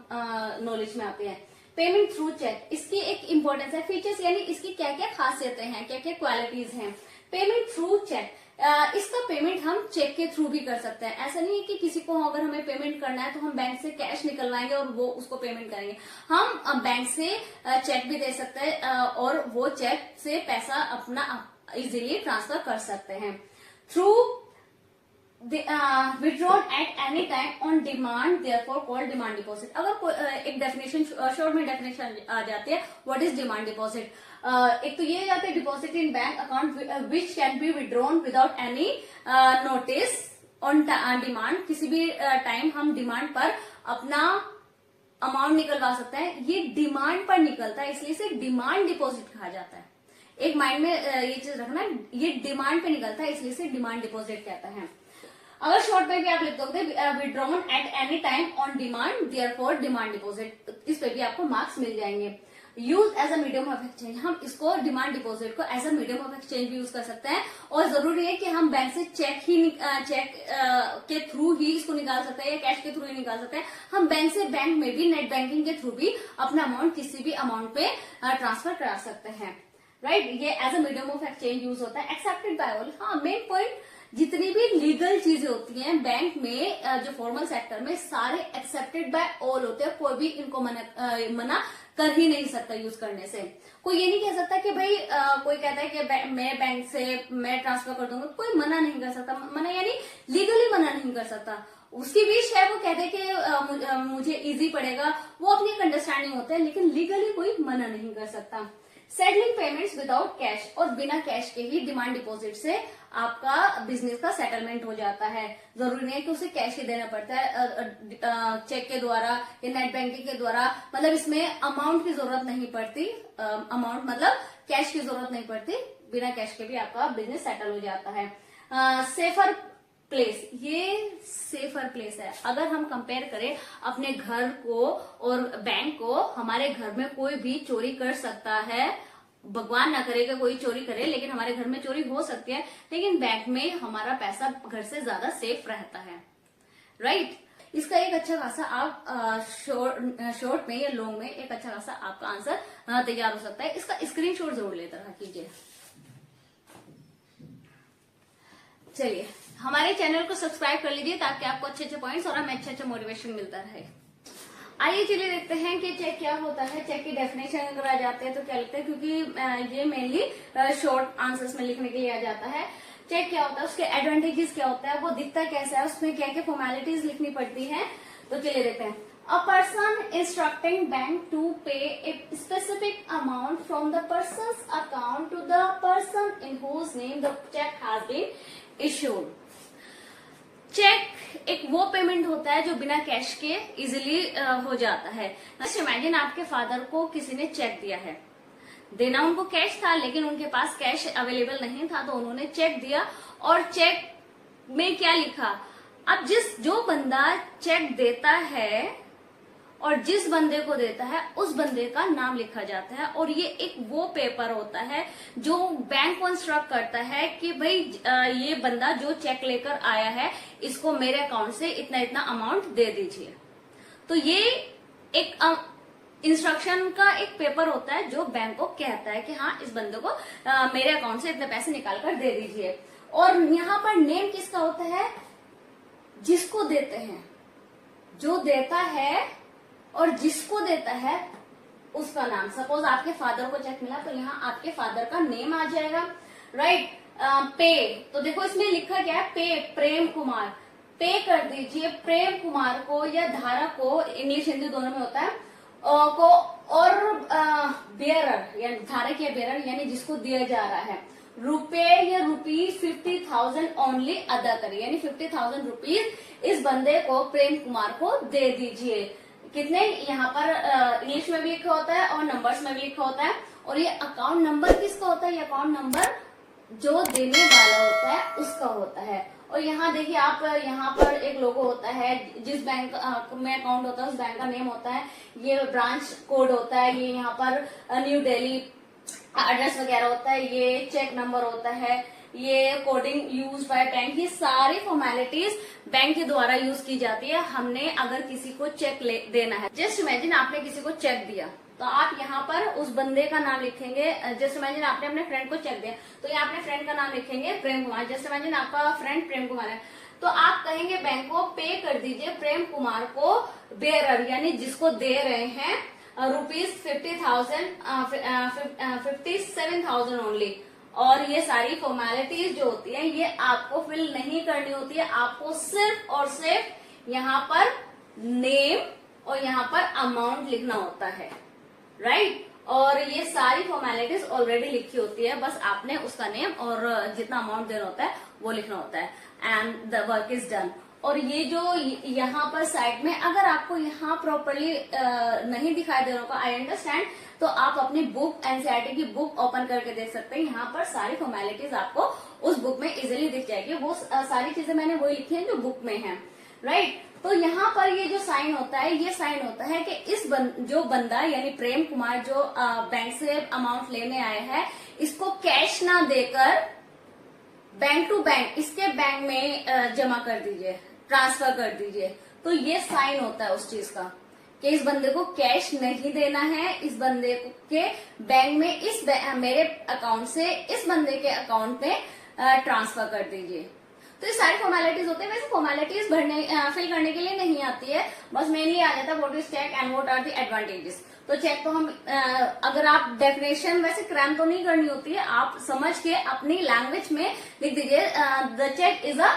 S1: नॉलेज में आती है। पेमेंट थ्रू चेक, इसकी एक इंपॉर्टेंस है। फीचर्स यानी इसकी क्या क्या खासियतें हैं, क्या क्या क्वालिटीज हैं। पेमेंट थ्रू चेक, इसका पेमेंट हम चेक के थ्रू भी कर सकते हैं। ऐसा नहीं है कि किसी को अगर हमें पेमेंट करना है तो हम बैंक से कैश निकलवाएंगे और वो उसको पेमेंट करेंगे। हम बैंक से चेक भी दे सकते हैं और वो चेक से पैसा अपना इजीली ट्रांसफर कर सकते हैं। Through withdrawn at any time on demand, therefore called demand deposit। अगर एक डेफिनेशन शॉर्ट में डेफिनेशन आ जाती है, व्हाट इज डिमांड डिपॉजिट। एक तो ये जाते हैं deposit in bank account which can be withdrawn without any notice on demand. किसी भी टाइम हम डिमांड पर अपना अमाउंट निकलवा सकते हैं। ये डिमांड पर निकलता है, इसलिए इसे डिमांड डिपॉजिट कहा जाता है। एक माइंड में ये चीज रखना, ये डिमांड पे निकलता है, इसलिए इसे डिमांड डिपॉजिट कहता है। अगर शॉर्ट में भी आप लिख दोगे withdrawn at any time on demand, therefore demand deposit, इस पे भी आपको मार्क्स मिल जाएंगे। Use as a medium of exchange, हम इसको डिमांड डिपॉजिट को as a medium of exchange भी यूज कर सकते हैं। और जरूरी है कि हम बैंक से चेक के थ्रू ही इसको निकाल सकते हैं या कैश के थ्रू ही निकाल सकते हैं। हम बैंक से बैंक में भी नेट बैंकिंग के थ्रू भी अपना अमाउंट किसी भी अमाउंट पे ट्रांसफर करा सकते हैं। राइट। ये as a medium of exchange use होता है। एक्सेप्टेड बाय ऑल, हाँ मेन पॉइंट, जितनी भी लीगल चीजें होती हैं बैंक में, जो फॉर्मल सेक्टर में, सारे एक्सेप्टेड बाय ऑल होते हैं। कोई भी इनको मना कर ही नहीं सकता यूज करने से। कोई ये नहीं कह सकता कि भाई कोई कहता है कि मैं बैंक से मैं ट्रांसफर कर दूंगा, कोई मना नहीं कर सकता। मना यानी लीगली मना नहीं कर सकता। उसकी विश है, वो कहते हैं कि मुझे इजी पड़ेगा, वो अपनी एक अंडरस्टैंडिंग होता है, लेकिन लीगली कोई मना नहीं कर सकता। सेटलिंग पेमेंट्स विदाउट कैश, और बिना कैश के ही डिमांड डिपॉजिट से आपका बिजनेस का सेटलमेंट हो जाता है। जरूरी नहीं है कि उसे कैश ही देना पड़ता है, चेक के द्वारा या नेट बैंकिंग के द्वारा, मतलब इसमें अमाउंट की जरूरत नहीं पड़ती। अमाउंट मतलब कैश की जरूरत नहीं पड़ती, बिना कैश के भी आपका बिजनेस सेटल हो जाता है। सेफर प्लेस, ये सेफर प्लेस है। अगर हम कंपेयर करें अपने घर को और बैंक को, हमारे घर में कोई भी चोरी कर सकता है, भगवान ना करे कि कोई चोरी करे, लेकिन हमारे घर में चोरी हो सकती है, लेकिन बैंक में हमारा पैसा घर से ज्यादा सेफ रहता है। राइट। इसका एक अच्छा खासा आप शॉर्ट में या लॉन्ग में एक अच्छा खासा आपका आंसर तैयार हो सकता है। इसका स्क्रीनशॉट जरूर लेकर रखा कीजिए। चलिए, हमारे चैनल को सब्सक्राइब कर लीजिए ताकि आपको अच्छे अच्छे पॉइंट्स और हमें अच्छा मोटिवेशन मिलता रहे। आइए चलिए देखते हैं कि चेक क्या होता है। चेक की डेफिनेशन अगर आ जाते हैं तो क्या लिखते हैं, क्योंकि ये मेनली शॉर्ट आंसर्स में लिखने के लिए आ जाता है। चेक क्या होता है, उसके एडवांटेजेस क्या होता है, वो दिखता कैसा है, उसमें क्या क्या फॉर्मेलिटीज लिखनी पड़ती है। तो चलिए देखते हैं। A person instructing bank to pay a specific amount from the person's account to the person in whose name the cheque has been issued. Cheque एक वो पेमेंट होता है जो बिना कैश के इजीली हो जाता है। जस्ट इमेजिन आपके फादर को किसी ने चेक दिया है, देना उनको कैश था लेकिन उनके पास कैश अवेलेबल नहीं था, तो उन्होंने चेक दिया और चेक में क्या लिखा। अब जो बंदा चेक देता है और जिस बंदे को देता है उस बंदे का नाम लिखा जाता है, और ये एक वो पेपर होता है जो बैंक को इंस्ट्रक्ट करता है कि भाई ये बंदा जो चेक लेकर आया है इसको मेरे अकाउंट से इतना इतना अमाउंट दे दीजिए। तो ये एक इंस्ट्रक्शन का एक पेपर होता है जो बैंक को कहता है कि हाँ इस बंदे को मेरे अकाउंट से इतने पैसे निकाल कर दे दीजिए। और यहाँ पर नेम किसका होता है? जिसको देते हैं, जो देता है और जिसको देता है उसका नाम। सपोज आपके फादर को चेक मिला तो यहाँ आपके फादर का नेम आ जाएगा, राइट। पे, तो देखो इसमें लिखा क्या है, पे प्रेम कुमार, पे कर दीजिए प्रेम कुमार को या धारक को, इंग्लिश हिंदी दोनों में होता है, को, और बेयरर यानी धारक या बेयरर यानी जिसको दिया जा रहा है, रुपए या रुपीज 50,000 ओनली अदा करिए, यानी 50,000 रुपीज इस बंदे को प्रेम कुमार को दे दीजिए। कितने, यहाँ पर इंग्लिश में भी लिखा होता है और नंबर्स में भी लिखा होता है। और ये अकाउंट नंबर किसका होता है? ये अकाउंट नंबर जो देने वाला होता है उसका होता है। और यहाँ देखिए आप, यहाँ पर एक लोगो होता है, जिस बैंक में अकाउंट होता है उस बैंक का नेम होता है, ये ब्रांच कोड होता है, ये यहाँ पर न्यू दिल्ली एड्रेस वगैरह होता है, ये चेक नंबर होता है, ये कोडिंग यूज बाय बैंक। ये सारी फॉर्मेलिटीज बैंक के द्वारा यूज की जाती है। हमने अगर किसी को चेक देना है, जस्ट इमेजिन आपने किसी को चेक दिया तो आप यहाँ पर उस बंदे का नाम लिखेंगे। जस्ट इमेजिन आपने अपने फ्रेंड को चेक दिया तो यहाँ अपने फ्रेंड का नाम लिखेंगे प्रेम कुमार। जस्ट इमेजिन आपका फ्रेंड प्रेम कुमार है तो आप कहेंगे बैंक को पे कर दीजिए प्रेम कुमार को बेयरर यानी जिसको दे रहे हैं रुपीज 57,000 ओनली। और ये सारी फॉर्मेलिटीज जो होती है ये आपको फिल नहीं करनी होती है, आपको सिर्फ और सिर्फ यहाँ पर नेम और यहाँ पर अमाउंट लिखना होता है, राइट। और ये सारी फॉर्मेलिटीज ऑलरेडी लिखी होती है, बस आपने उसका नेम और जितना अमाउंट देना होता है वो लिखना होता है, and the work is done. और ये जो यहाँ पर साइड में अगर आपको यहाँ प्रॉपरली नहीं दिखाई दे रहा होगा, आई अंडरस्टैंड, तो आप अपनी बुक एनसीईआरटी की बुक ओपन करके देख सकते हैं। यहाँ पर सारी फॉर्मेलिटीज आपको उस बुक में इजीली दिख जाएगी। वो सारी चीजें मैंने वही लिखी है जो बुक में है, राइट। तो यहाँ पर ये जो साइन होता है, ये साइन होता है कि जो बंदा यानी प्रेम कुमार जो बैंक से अमाउंट लेने आया है, इसको कैश ना देकर बैंक टू बैंक इसके बैंक में जमा कर दीजिए, ट्रांसफर कर दीजिए। तो ये साइन होता है उस चीज का कि इस बंदे को कैश नहीं देना है, इस बंदे के बैंक में मेरे अकाउंट से इस बंदे के अकाउंट में ट्रांसफर कर दीजिए। तो ये सारी फॉर्मेलिटीज होते हैं। वैसे फॉर्मेलिटीज फिल करने के लिए नहीं आती है, बस मेनली आ जाता है what is cheque and what are the advantages. तो चेक तो हम अगर आप डेफिनेशन वैसे क्रैम तो नहीं करनी होती है, आप समझ के अपनी लैंग्वेज में लिख दीजिए। The cheque is a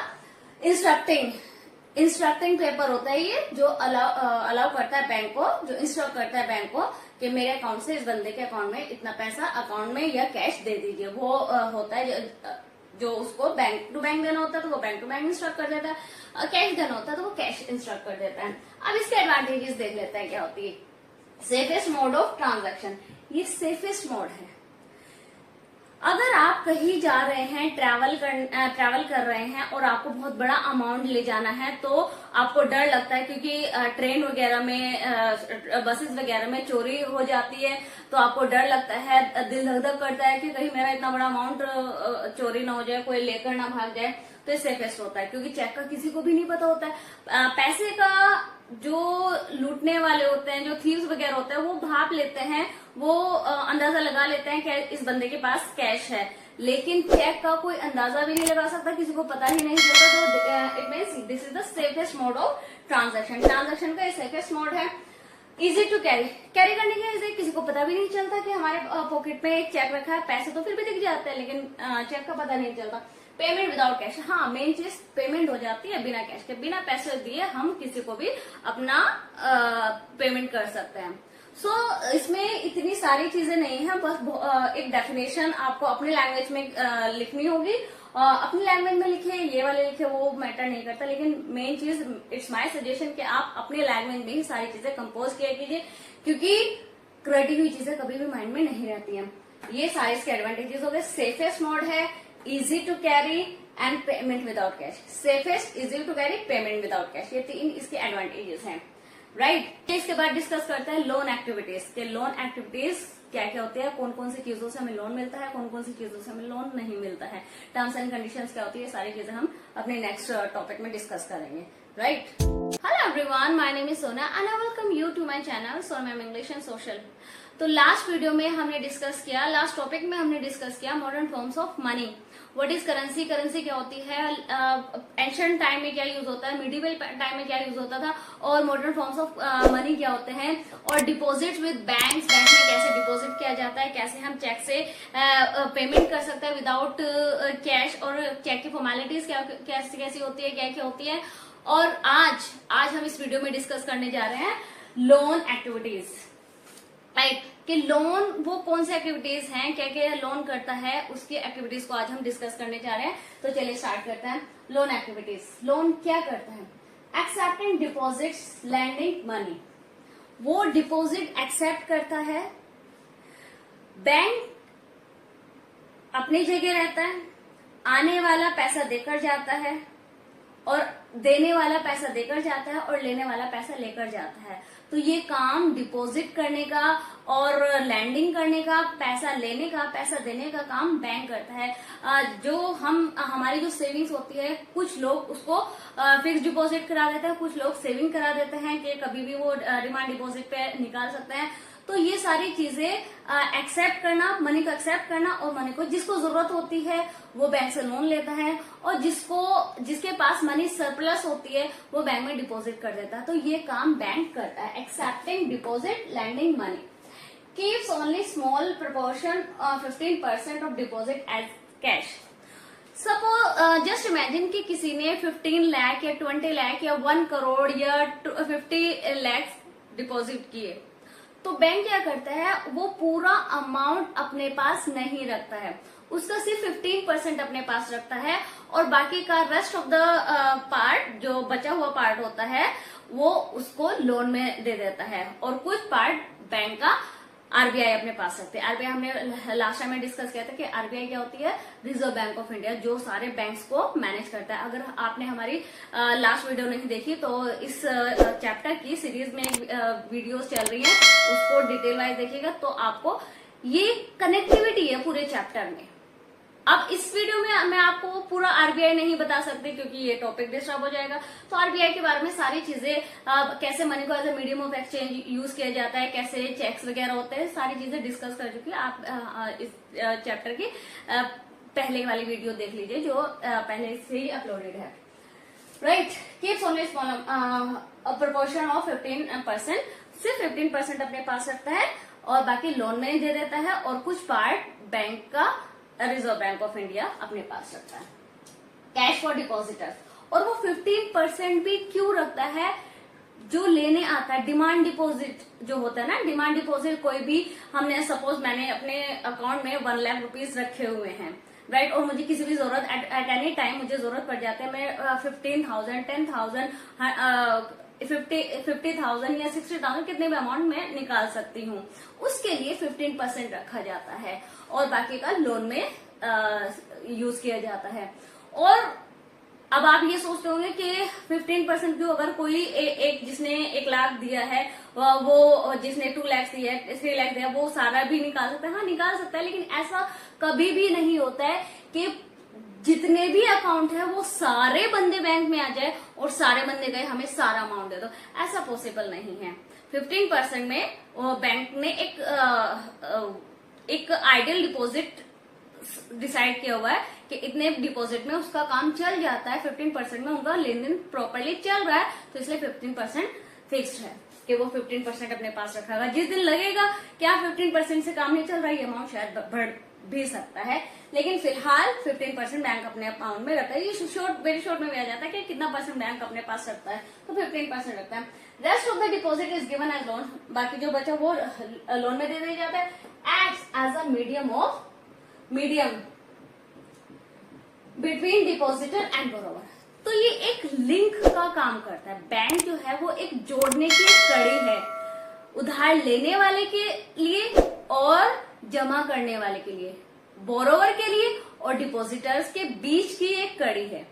S1: instructing paper होता है ये, जो अलाउ करता है बैंक को, जो इंस्ट्रक्ट करता है बैंक को कि मेरे अकाउंट से इस बंदे के अकाउंट में इतना पैसा अकाउंट में या कैश दे दीजिए। वो होता है जो उसको बैंक टू बैंक देना होता है तो वो बैंक टू बैंक इंस्ट्रक्ट कर देता है, कैश देना होता है तो वो कैश इंस्ट्रक्ट कर देता है। अब इसके एडवांटेजेस देख लेते हैं क्या होती है। सेफेस्ट मोड ऑफ ट्रांजैक्शन, ये सेफेस्ट मोड है। अगर आप कहीं जा रहे हैं, ट्रैवल कर रहे हैं और आपको बहुत बड़ा अमाउंट ले जाना है, तो आपको डर लगता है क्योंकि ट्रेन वगैरह में, बसेस वगैरह में चोरी हो जाती है, तो आपको डर लगता है, दिल धक धक करता है कि कहीं मेरा इतना बड़ा अमाउंट चोरी ना हो जाए, कोई लेकर ना भाग जाए। तो ये सेफेस्ट होता है क्योंकि चेक का किसी को भी नहीं पता होता है। पैसे का जो लूटने वाले होते हैं, जो थीव्स वगैरह होते हैं, वो भाप लेते हैं, वो अंदाजा लगा लेते हैं कि इस बंदे के पास कैश है, लेकिन चेक का कोई अंदाजा भी नहीं लगा सकता, किसी को पता ही नहीं चलता। तो it means this is the safest mode of transaction. Transaction का ये सेफेस्ट मोड है। इजी टू कैरी करने के लिए किसी को पता भी नहीं चलता कि हमारे पॉकेट में एक चेक रखा है। पैसे तो फिर भी दिख जाते हैं लेकिन चेक का पता नहीं चलता। पेमेंट विदाउट कैश, हाँ मेन चीज पेमेंट हो जाती है बिना कैश के, बिना पैसे दिए हम किसी को भी अपना पेमेंट कर सकते हैं। इसमें इतनी सारी चीजें नहीं है, बस एक डेफिनेशन आपको अपने लैंग्वेज में लिखनी होगी। अपनी लैंग्वेज में लिखे, ये वाले लिखे, वो मैटर नहीं करता, लेकिन मेन चीज इट्स माय सजेशन कि आप अपने लैंग्वेज में ही सारी चीजें कंपोज किया कीजिए, क्योंकि रटी हुई चीजें कभी भी माइंड में नहीं रहती हैं। ये सारे इसके एडवांटेजेस हो गए। सेफेस्ट मोड है, easy to carry and payment without cash. Safest, easy to carry, payment without cash, ये 3 इसके एडवांटेजेस हैं, राइट। इसके बाद डिस्कस करते हैं लोन एक्टिविटीज के। लोन एक्टिविटीज क्या क्या होती है, कौन कौन सी चीजों से हमें लोन मिलता है, कौन कौन सी चीजों से हमें लोन नहीं मिलता है, टर्म्स एंड कंडीशंस क्या होती है, सारी चीजें हम अपने नेक्स्ट टॉपिक में डिस्कस करेंगे, right. Hello everyone, my name is Sona and I welcome you to my channel Sona ma'am English and social. तो लास्ट वीडियो में हमने डिस्कस किया, लास्ट टॉपिक में हमने डिस्कस किया modern forms of money. What is currency, currency क्या होती है, एंशिएंट टाइम में क्या यूज होता है, मिडिवल टाइम में क्या यूज होता था, और मॉडर्न फॉर्म्स ऑफ मनी क्या होते हैं, और डिपॉजिट विद बैंक्स, बैंक में कैसे डिपॉजिट किया जाता है, कैसे हम चेक से पेमेंट कर सकते हैं विदाउट कैश, और चेक की फॉर्मेलिटीज कैसी कैसी होती है, क्या क्या होती है। और आज हम इस वीडियो में डिस्कस करने जा रहे हैं लोन एक्टिविटीज, राइट, कि लोन वो कौन से एक्टिविटीज हैं, क्या क्या लोन करता है, उसकी एक्टिविटीज को आज हम डिस्कस करने जा रहे हैं। तो चलिए स्टार्ट करते हैं। लोन एक्टिविटीज, लोन क्या करता है, एक्सेप्टिंग डिपॉजिट्स, लैंडिंग मनी। वो डिपॉजिट एक्सेप्ट करता है, बैंक अपनी जगह रहता है, आने वाला पैसा देकर जाता है, और देने वाला पैसा देकर जाता है, और लेने वाला पैसा लेकर जाता है। तो ये काम डिपॉजिट करने का और लैंडिंग करने का, पैसा लेने का, पैसा देने का काम बैंक करता है। जो हमारी जो सेविंग्स होती है, कुछ लोग उसको फिक्स डिपॉजिट करा देते हैं, कुछ लोग सेविंग करा देते हैं कि कभी भी वो डिमांड डिपॉजिट पे निकाल सकते हैं। तो ये सारी चीजें एक्सेप्ट करना, मनी को एक्सेप्ट करना, और मनी को जिसको जरूरत होती है वो बैंक से लोन लेता है, और जिसके पास मनी सरप्लस होती है वो बैंक में डिपॉजिट कर देता है। तो ये काम बैंक करता है, accepting deposit, lending money. Keeps only small proportion 15% of deposit as cash. Suppose just imagine कि किसी ने 15 लाख या 20 लाख या 1 करोड़ या 50 लाख डिपॉजिट किए, तो बैंक क्या करता है, वो पूरा अमाउंट अपने पास नहीं रखता है, उसका सिर्फ 15% अपने पास रखता है, और बाकी का रेस्ट ऑफ द पार्ट, जो बचा हुआ पार्ट होता है, वो उसको लोन में दे देता है, और कुछ पार्ट बैंक का आरबीआई अपने पास रखते हैं। आरबीआई हमने लास्ट टाइम में डिस्कस किया था कि आरबीआई क्या होती है, रिजर्व बैंक ऑफ इंडिया, जो सारे बैंक्स को मैनेज करता है। अगर आपने हमारी लास्ट वीडियो नहीं देखी तो इस चैप्टर की सीरीज में वीडियोस चल रही हैं, उसको डिटेल वाइज देखिएगा, तो आपको ये कनेक्टिविटी है पूरे चैप्टर में। अब इस वीडियो में मैं आपको पूरा आरबीआई नहीं बता सकती, क्योंकि ये टॉपिक डिस्टर्ब हो जाएगा। तो आरबीआई के बारे में सारी चीजें, कैसे मनी को as a medium of exchange use किया जाता है, कैसे चेक्स वगैरह होते हैं, सारी चीजें डिस्कस कर चुकी है। आप इस चैप्टर की पहले वाली वीडियो देख लीजिए, जो पहले से ही अपलोडेड है, right. Keeps only small proportion of 15%, सिर्फ 15% अपने पास रखता है, और बाकी लोन में दे देता है, और कुछ पार्ट बैंक का, रिजर्व बैंक ऑफ इंडिया अपने पास रखता है। कैश फॉर डिपॉजिटर्स, और वो 15% भी क्यों रखता है, जो लेने आता है, डिमांड डिपॉजिट जो होता है ना, डिमांड डिपॉजिट कोई भी, हमने सपोज मैंने अपने अकाउंट में 1 लाख रुपीज रखे हुए हैं, राइट, और मुझे किसी भी जरूरत एट एनी टाइम मुझे जरूरत पड़ जाती है, मैं 15,000, 10,000, 50,000 या 60,000 कितने भी अमाउंट में निकाल सकती हूँ, उसके लिए 15% रखा जाता है, और बाकी का लोन में यूज किया जाता है। और अब आप ये सोचते होंगे कि 15% क्यों, अगर कोई एक जिसने 1 लाख दिया है, वो जिसने 2 लाख दिया है, 3 लाख दिया, वो सारा भी निकाल सकता है। हाँ, निकाल सकता है, लेकिन ऐसा कभी भी नहीं होता है कि जितने भी अकाउंट है वो सारे बंदे बैंक में आ जाए और सारे बंदे गए हमें सारा अमाउंट दे दो, ऐसा पॉसिबल नहीं है। 15% में बैंक ने एक आइडियल डिपॉजिट डिसाइड किया हुआ है कि इतने डिपॉजिट में उसका काम चल जाता है, 15% में उनका लेन देन प्रॉपरली चल रहा है, तो इसलिए 15% फिक्स्ड है कि वो 15% अपने पास रखा होगा। जिस दिन लगेगा क्या 15% से काम नहीं चल रहा है, ये अमाउंट शायद भी सकता है, लेकिन फिलहाल 15% बैंक अपने अकाउंट में रखता है। ये वेरी शॉर्ट में भी आ जाता है कि कितना परसेंट बैंक अपने पास रखता है, तो 15% रखता है। Rest of the deposit is given as loan, बाकी जो बचा वो लोन में दे दिया जाता है। Acts as a medium between depositor and borrower. तो ये एक लिंक का काम करता है। बैंक जो है वो एक जोड़ने की कड़ी है, उधार लेने वाले के लिए और जमा करने वाले के लिए, बोरोवर के लिए और डिपॉजिटर्स के बीच की एक कड़ी है।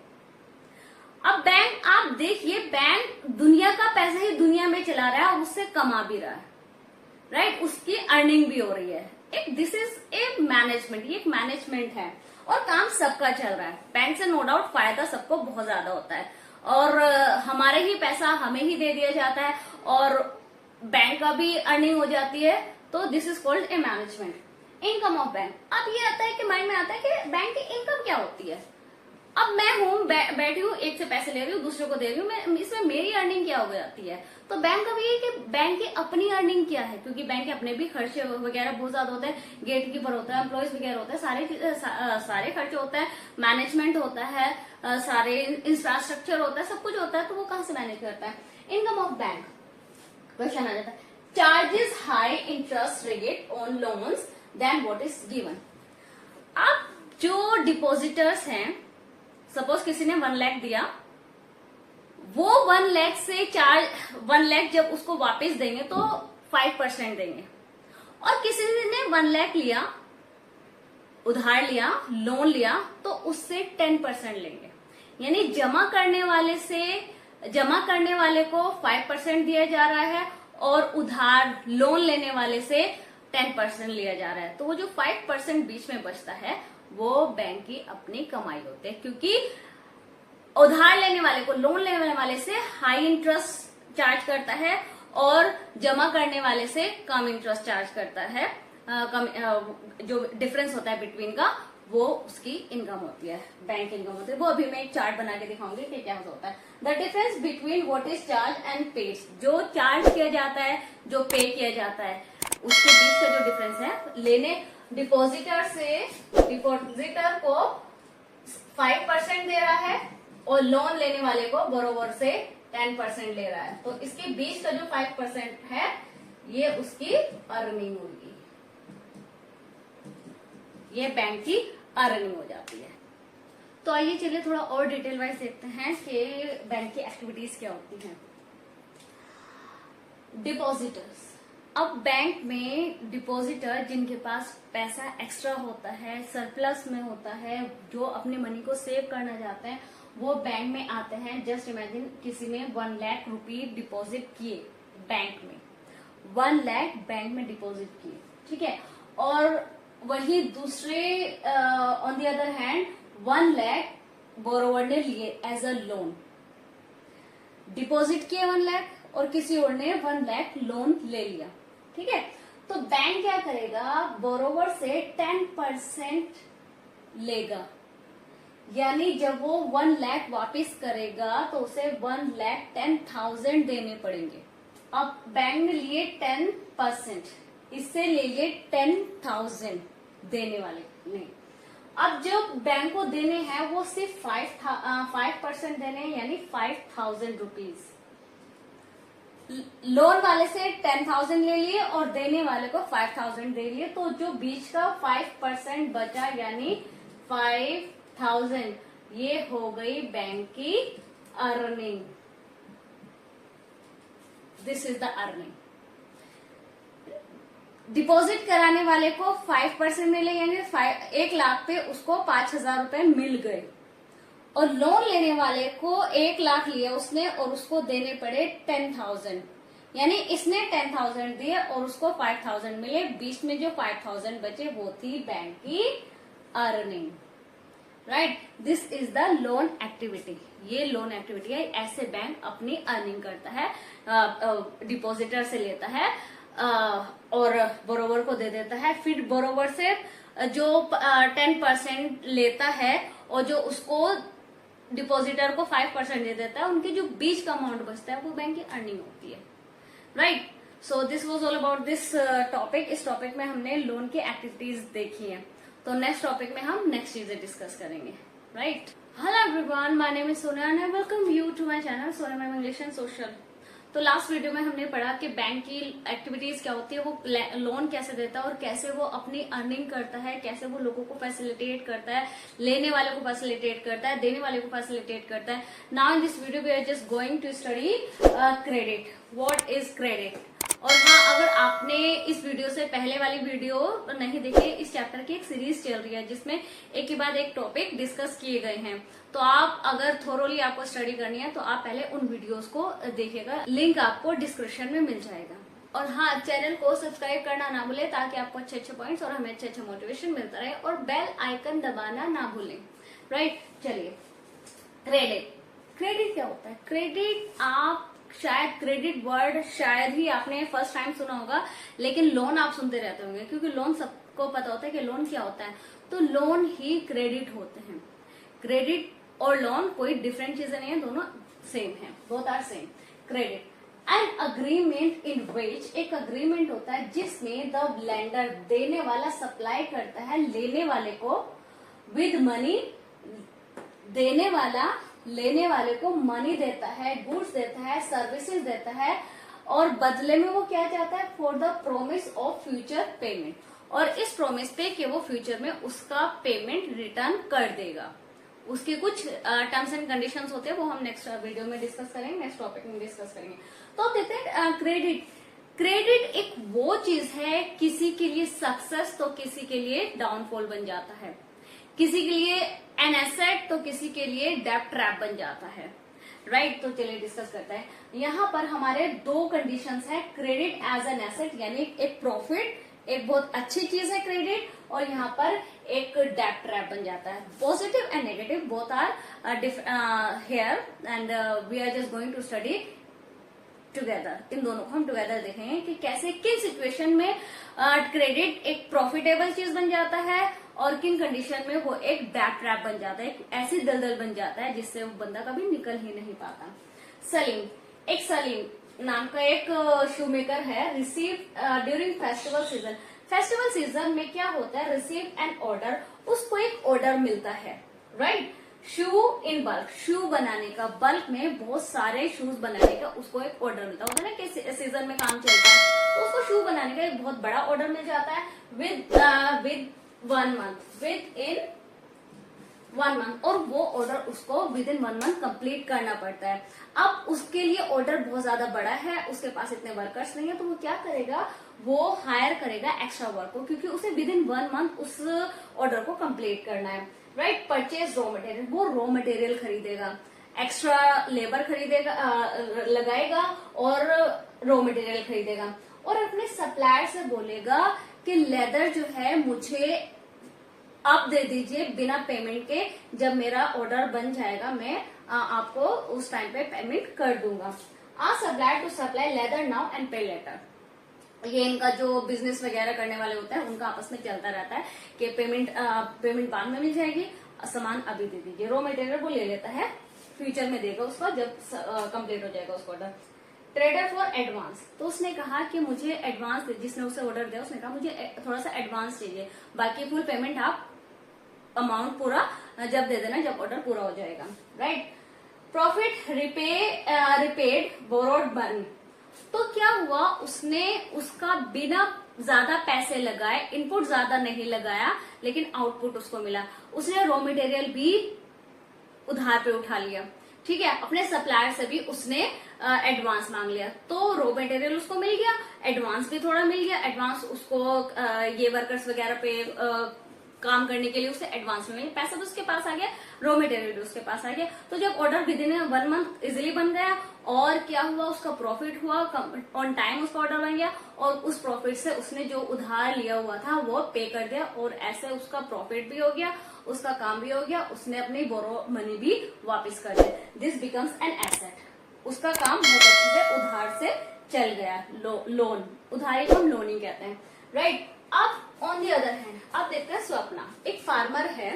S1: अब बैंक, आप देखिए, बैंक दुनिया का पैसा ही दुनिया में चला रहा है और उससे कमा भी रहा है, राइट? उसकी अर्निंग भी हो रही है। दिस इज ए मैनेजमेंट, ये एक मैनेजमेंट है और काम सबका चल रहा है। बैंक से नो डाउट फायदा सबको बहुत ज्यादा होता है और हमारे ही पैसा हमें ही दे दिया जाता है और बैंक का भी अर्निंग हो जाती है। तो this is called a management. Income of bank. अब ये आता है कि माइंड में आता है कि बैंक की इनकम क्या होती है। अब मैं हूं, बैठी हूँ, एक से पैसे ले रही हूँ, दूसरे को दे रही हूँ, इसमें मेरी अर्निंग क्या हो जाती है। तो बैंक का भी है कि बैंक की अपनी अर्निंग क्या है, क्योंकि बैंक के अपने भी खर्चे वगैरह बहुत ज्यादा होते हैं। गेट कीपर होता है, एम्प्लॉयज वगैरह होता है, सारे खर्चे होते हैं, मैनेजमेंट होता है, सारे इंफ्रास्ट्रक्चर होता है, सब कुछ होता है। तो वो कहाँ से मैनेज करता है? Income of bank. क्वेश्चन आ जाता है, charges high interest rate on loans than what is given. अब जो डिपॉजिटर्स हैं, सपोज किसी ने 1 लाख दिया, वो 1 लाख से 1 लाख जब उसको वापस देंगे तो 5% देंगे। और किसी ने 1 लाख लिया, उधार लिया, लोन लिया, तो उससे 10% लेंगे। यानी जमा करने वाले को 5% दिया जा रहा है और उधार लोन लेने वाले से 10% लिया जा रहा है। तो वो जो 5% बीच में बचता है वो बैंक की अपनी कमाई होती है, क्योंकि उधार लेने वाले को, लोन लेने वाले से हाई इंटरेस्ट चार्ज करता है और जमा करने वाले से कम इंटरेस्ट चार्ज करता है। जो डिफरेंस होता है बिटवीन का, वो उसकी इनकम होती है, बैंक इनकम होती है। वो अभी मैं एक चार्ट बना के दिखाऊंगी कि क्या होता है। The difference between what is charge and paid. जो चार्ज किया जाता है, जो पे किया जाता है, उसके बीच का जो डिफरेंस है, डिपॉजिटर को 5% दे रहा है और लोन लेने वाले को बोरोवर से 10% ले रहा है। तो इसके बीच का जो 5% है, ये उसकी अर्निंग होगी, ये बैंक की अर्निंग हो जाती है। तो आइए चलिए थोड़ा और डिटेल वाइज देखते हैं कि बैंक की एक्टिविटीज क्या होती हैं। डिपॉजिटर्स। अब बैंक में डिपॉजिटर जिनके पास पैसा एक्स्ट्रा होता है, सरप्लस में होता है, जो अपने मनी को सेव करना चाहते हैं, वो बैंक में आते हैं। जस्ट इमेजिन किसी ने 1 लाख रुपए डिपॉजिट किए बैंक में, 1 लाख बैंक में डिपॉजिट किए, ठीक है। और वही दूसरे on the other hand 1 lakh borrower ने लिए एज अ लोन, डिपॉजिट किए 1 लाख और किसी और ने 1 लाख लोन ले लिया, ठीक है। तो बैंक क्या करेगा, बोरोवर से 10% लेगा। यानी जब वो 1 लाख वापिस करेगा तो उसे 1,10,000 देने पड़ेंगे। अब बैंक ने लिए 10%, इससे ले लिए 10,000 देने वाले ने। अब जो बैंक को देने हैं वो सिर्फ 5% देने हैं, यानी 5,000 रुपीज। लोन वाले से 10,000 ले लिए और देने वाले को 5,000 दे लिए। तो जो बीच का 5% बचा, यानी 5,000, ये हो गई बैंक की earning. This is the earning. Deposit कराने वाले को 5% मिले, यानी 1 लाख पे उसको 5,000 रुपए मिल गए। और लोन लेने वाले को 1 लाख लिया उसने और उसको देने पड़े 10,000, यानी इसने 10,000 दिए और उसको 5,000 मिले। बीच में जो 5,000 बचे वो थी बैंक की earning, right. This is the loan activity. ये लोन एक्टिविटी है, ऐसे बैंक अपनी अर्निंग करता है, डिपॉजिटर से लेता है और बोरोवर को दे देता है। फिर बोरोवर से जो 10% लेता है और जो उसको डिपॉजिटर को 5% दे देता है, उनके जो बीच का अमाउंट बचता है वो बैंक की अर्निंग होती है, right. So this was all about this topic. इस टॉपिक में हमने लोन की एक्टिविटीज देखी हैं। तो नेक्स्ट टॉपिक में हम नेक्स्ट चीजें डिस्कस करेंगे, right. Hello everyone, my name is Sonia and I welcome you to my channel Sonia ma'am English and social. तो लास्ट वीडियो में हमने पढ़ा कि बैंक की एक्टिविटीज क्या होती है, वो लोन कैसे देता है और कैसे वो अपनी अर्निंग करता है, कैसे वो लोगों को फैसिलिटेट करता है, लेने वाले को फैसिलिटेट करता है, देने वाले को फैसिलिटेट करता है। Now in this video we are just going to study credit. What is credit? और हाँ, अगर आपने इस वीडियो से पहले वाली वीडियो नहीं देखी, इस चैप्टर की एक सीरीज चल रही है जिसमें एक के बाद एक टॉपिक डिस्कस किए गए हैं। तो आप अगर थोरोली आपको स्टडी करनी है तो आप पहले उन वीडियोस को देखिएगा, लिंक आपको डिस्क्रिप्शन में मिल जाएगा। और हाँ, चैनल को सब्सक्राइब करना ना भूलें ताकि आपको अच्छे अच्छे पॉइंट्स और हमें अच्छे अच्छे मोटिवेशन मिलता रहे, और बेल आइकन दबाना ना भूलें, राइट। चलिए, क्रेडिट। क्रेडिट क्या होता है? क्रेडिट, आप शायद क्रेडिट वर्ड शायद ही आपने फर्स्ट टाइम सुना होगा, लेकिन लोन आप सुनते रहते होंगे, क्योंकि लोन सबको पता होता है कि लोन क्या होता है। तो लोन ही क्रेडिट होते हैं। क्रेडिट और लोन कोई डिफरेंट चीजें नहीं है, दोनों सेम है, both are same. Credit an agreement in which, एक अग्रीमेंट होता है जिसमें द लेंडर, देने वाला, सप्लाई करता है लेने वाले को विद मनी, देने वाला लेने वाले को मनी देता है, गुड्स देता है, सर्विसेज देता है, और बदले में वो क्या चाहता है? For the promise of future payment, और इस प्रोमिस पे कि वो फ्यूचर में उसका पेमेंट रिटर्न कर देगा। उसके कुछ टर्म्स एंड कंडीशंस होते हैं, वो हम नेक्स्ट वीडियो में डिस्कस करेंगे, नेक्स्ट टॉपिक में डिस्कस करेंगे। तो आप देखते हैं क्रेडिट। क्रेडिट एक वो चीज है, किसी के लिए सक्सेस तो किसी के लिए डाउनफॉल बन जाता है, किसी के लिए एन एसेट तो किसी के लिए डेब्ट ट्रैप बन जाता है, राइट। तो चलिए डिस्कस करते हैं। यहाँ पर हमारे दो कंडीशंस है, क्रेडिट एज एन एसेट यानी एक प्रॉफिट, एक बहुत अच्छी चीज है क्रेडिट, और यहाँ पर एक डेब्ट ट्रैप बन जाता है। Positive and negative both are here and we are just going to study together. इन दोनों को हम टुगेदर देखेंगे कि कैसे किन सिचुएशन में क्रेडिट एक प्रॉफिटेबल चीज बन जाता है और किन कंडीशन में वो एक डेब्ट ट्रैप बन जाता है, एक ऐसी दलदल बन जाता है जिससे वो बंदा कभी निकल ही नहीं पाता। सलीम, एक सलीम नाम का एक शू मेकर है, receive during festival season. Festival season में क्या होता है? रिसीव एन ऑर्डर, उसको एक ऑर्डर मिलता है, राइट। शू इन बल्क, शू बनाने का, बल्क में बहुत सारे शूज बनाने का उसको एक ऑर्डर मिलता होता है ना, कि सीजन में काम चलता है तो उसको शू बनाने का एक बहुत बड़ा ऑर्डर मिल जाता है with 1 month, with in 1 month, और वो ऑर्डर उसको विद इन 1 month कंप्लीट करना पड़ता है। अब उसके लिए ऑर्डर बहुत ज्यादा बड़ा है, उसके पास इतने वर्कर्स नहीं है, तो वो क्या करेगा? वो हायर करेगा एक्स्ट्रा वर्क को, क्योंकि उसे विद इन 1 month उस ऑर्डर को कंप्लीट करना है, राइट। परचेज रॉ मटेरियल, वो रॉ मटेरियल खरीदेगा, एक्स्ट्रा लेबर खरीदेगा, लगाएगा, और रॉ मटेरियल खरीदेगा, और अपने सप्लायर से बोलेगा कि लेदर जो है मुझे आप दे दीजिए बिना पेमेंट के, जब मेरा ऑर्डर बन जाएगा मैं आपको उस टाइम पे पेमेंट कर दूंगा। A supplier to supply leather now and pay later. ये इनका जो बिजनेस वगैरह करने वाले होते हैं उनका आपस में चलता रहता है कि पेमेंट बाद में मिल जाएगी, सामान अभी दे दीजिए। रॉ मटेरियल वो ले लेता है, फ्यूचर में देगा उसको जब कंप्लीट हो जाएगा उसका ऑर्डर। ट्रेडर फॉर एडवांस, तो उसने कहा कि मुझे एडवांस, जिसने उसे ऑर्डर दिया उसने कहा मुझे थोड़ा सा एडवांस चाहिए, बाकी फुल पेमेंट आप अमाउंट पूरा जब दे देना, जब ऑर्डर पूरा हो जाएगा, right. Profit repaid borrowed money, तो क्या हुआ? उसने उसका बिना ज्यादा पैसे लगाए, इनपुट ज्यादा नहीं लगाया, लेकिन आउटपुट उसको मिला। उसने रॉ मटेरियल भी उधार पे उठा लिया, ठीक है, अपने सप्लायर से भी उसने एडवांस मांग लिया, तो रॉ मटेरियल उसको मिल गया, एडवांस भी थोड़ा मिल गया। एडवांस उसको ये वर्कर्स वगैरह पे काम करने के लिए उसे एडवांस में पैसा भी उसके पास आ गया, रॉ मटेरियल भी उसके पास आ गया। तो जब order with in 1 month easily बन गया, और क्या हुआ? उसका प्रॉफिट हुआ, ऑन टाइम उसका ऑर्डर बन गया, और उस प्रॉफिट से उसने जो उधार लिया हुआ था वो पे कर दिया, और ऐसे उसका प्रॉफिट भी हो गया, उसका काम भी हो गया, उसने अपनी बोरो मनी भी वापस कर दी। दिस बिकम्स एन एसेट, उसका काम बहुत अच्छे से उधार से चल गया। लोन, उधारी को हम लोनिंग कहते हैं, राइट। अब ऑन दी अदर हैंड अब देखते हैं स्वप्ना, एक फार्मर है।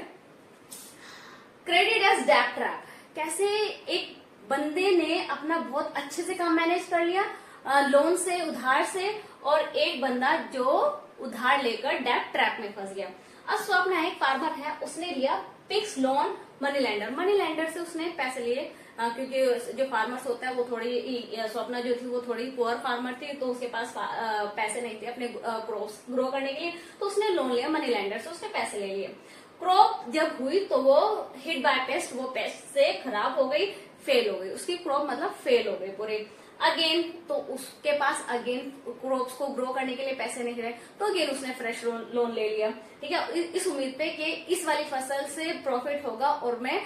S1: क्रेडिट एज डेब्ट ट्रैप, कैसे एक बंदे ने अपना बहुत अच्छे से काम मैनेज कर लिया लोन से, उधार से, और एक बंदा जो उधार लेकर डेब्ट ट्रैप में फंस गया। अब स्वप्न एक फार्मर है, उसने लिया fix loan money lender. Money lender से उसने पैसे लिए क्योंकि जो फार्मर्स होता है वो थोड़ी, स्वप्ना जो थी वो थोड़ी पुअर फार्मर थी, तो उसके पास पैसे नहीं थे अपने क्रॉप्स ग्रो करने के लिए, तो उसने लोन लिया मनी लेंडर से, उसने पैसे ले लिए। क्रॉप जब हुई तो वो हिट बाय पेस्ट, वो पेस्ट से खराब हो गई, फेल हो गई, उसकी क्रॉप मतलब फेल हो गई पूरी। अगेन तो उसके पास अगेन क्रॉप्स को ग्रो करने के लिए पैसे नहीं रहे, तो अगेन उसने फ्रेश लोन ले लिया, ठीक है, इस उम्मीद पे कि इस वाली फसल से प्रॉफिट होगा और मैं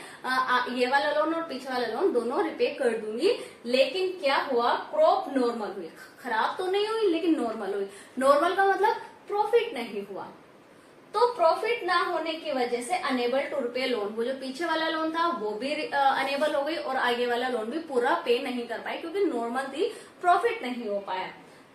S1: ये वाला लोन और पीछे वाला लोन दोनों रिपे कर दूंगी। लेकिन क्या हुआ, क्रॉप नॉर्मल हुई, खराब तो नहीं हुई लेकिन नॉर्मल हुई। नॉर्मल का मतलब प्रॉफिट नहीं हुआ, तो प्रॉफिट ना होने की वजह से अनेबल टू पे लोन, वो जो पीछे वाला लोन था वो भी अनेबल हो गई और आगे वाला लोन भी पूरा पे नहीं कर पाई क्योंकि नॉर्मल थी, प्रॉफिट नहीं हो पाया।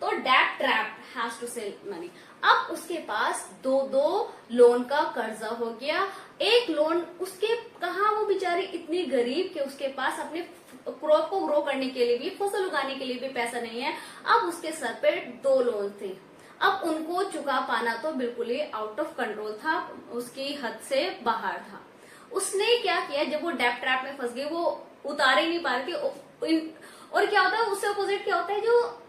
S1: तो debt trap has to sell money. अब उसके पास दो लोन का कर्जा हो गया। एक लोन उसके, कहा वो बेचारी इतनी गरीब कि उसके पास अपने क्रॉप को ग्रो करने के लिए भी, फसल उगाने के लिए भी पैसा नहीं है। अब उसके सर पे 2 लोन थे, अब उनको चुका पाना तो बिल्कुल ही आउट ऑफ कंट्रोल था, उसकी हद से बाहर था। उसने क्या किया, जब वो डेब्ट ट्रैप में फंस गई, वो उतार ही नहीं पा रही थी। और क्या होता है, उससे अपोजिट क्या होता है, जो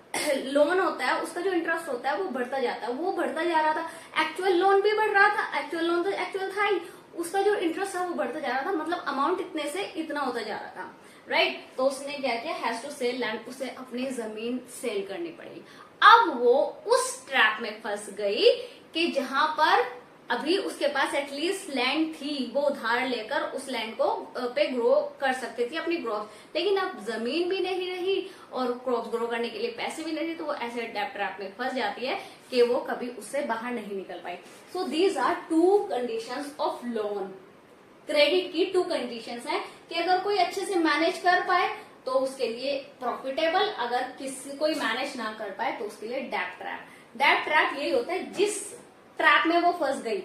S1: लोन होता है उसका जो इंटरेस्ट होता है वो बढ़ता जाता है, वो बढ़ता जा रहा था। एक्चुअल लोन भी बढ़ रहा था, एक्चुअल लोन तो एक्चुअल था ही, उसका जो इंटरेस्ट था वो बढ़ता जा रहा था, मतलब अमाउंट इतने से इतना होता जा रहा था, राइट। तो उसने क्या किया, हैज टू सेल लैंड, उसे अपनी जमीन सेल करनी पड़ी। अब वो उस ट्रैप में फंस गई कि जहां पर अभी उसके पास एटलीस्ट लैंड थी, वो उधार लेकर उस लैंड को पे ग्रो कर सकती थी अपनी ग्रोथ, लेकिन अब जमीन भी नहीं रही और क्रॉप ग्रो करने के लिए पैसे भी नहीं थे, तो वो ऐसे डेब्ट ट्रैप में फंस जाती है कि वो कभी उससे बाहर नहीं निकल पाई। So these are 2 conditions of loan. Credit की 2 कंडीशंस हैं कि अगर कोई अच्छे से मैनेज कर पाए तो उसके लिए प्रॉफिटेबल, अगर किसी कोई मैनेज ना कर पाए तो उसके लिए डेब्ट ट्रैप। डेब्ट ट्रैप यही होता है, जिस ट्रैप में वो फंस गई,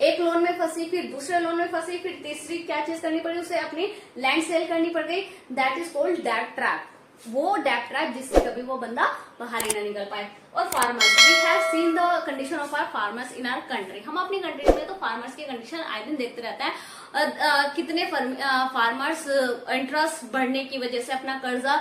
S1: एक लोन में फंसी, फिर दूसरे लोन में फंसी, फिर तीसरी क्या चीज करनी पड़ी, उसे अपनी लैंड सेल करनी पड़ गई, दैट इज कॉल्ड डेब्ट ट्रैप। वो डेब्ट ट्रैप जिससे कभी वो बंदा बाहर ही ना निकल पाए। और farmers, we have seen the condition of our farmers in our country. हम अपनी कंट्री में तो फार्मर्स की कंडीशन आए दिन देखते रहते हैं। कितने फार्मर्स इंटरेस्ट बढ़ने की वजह से, अपना कर्जा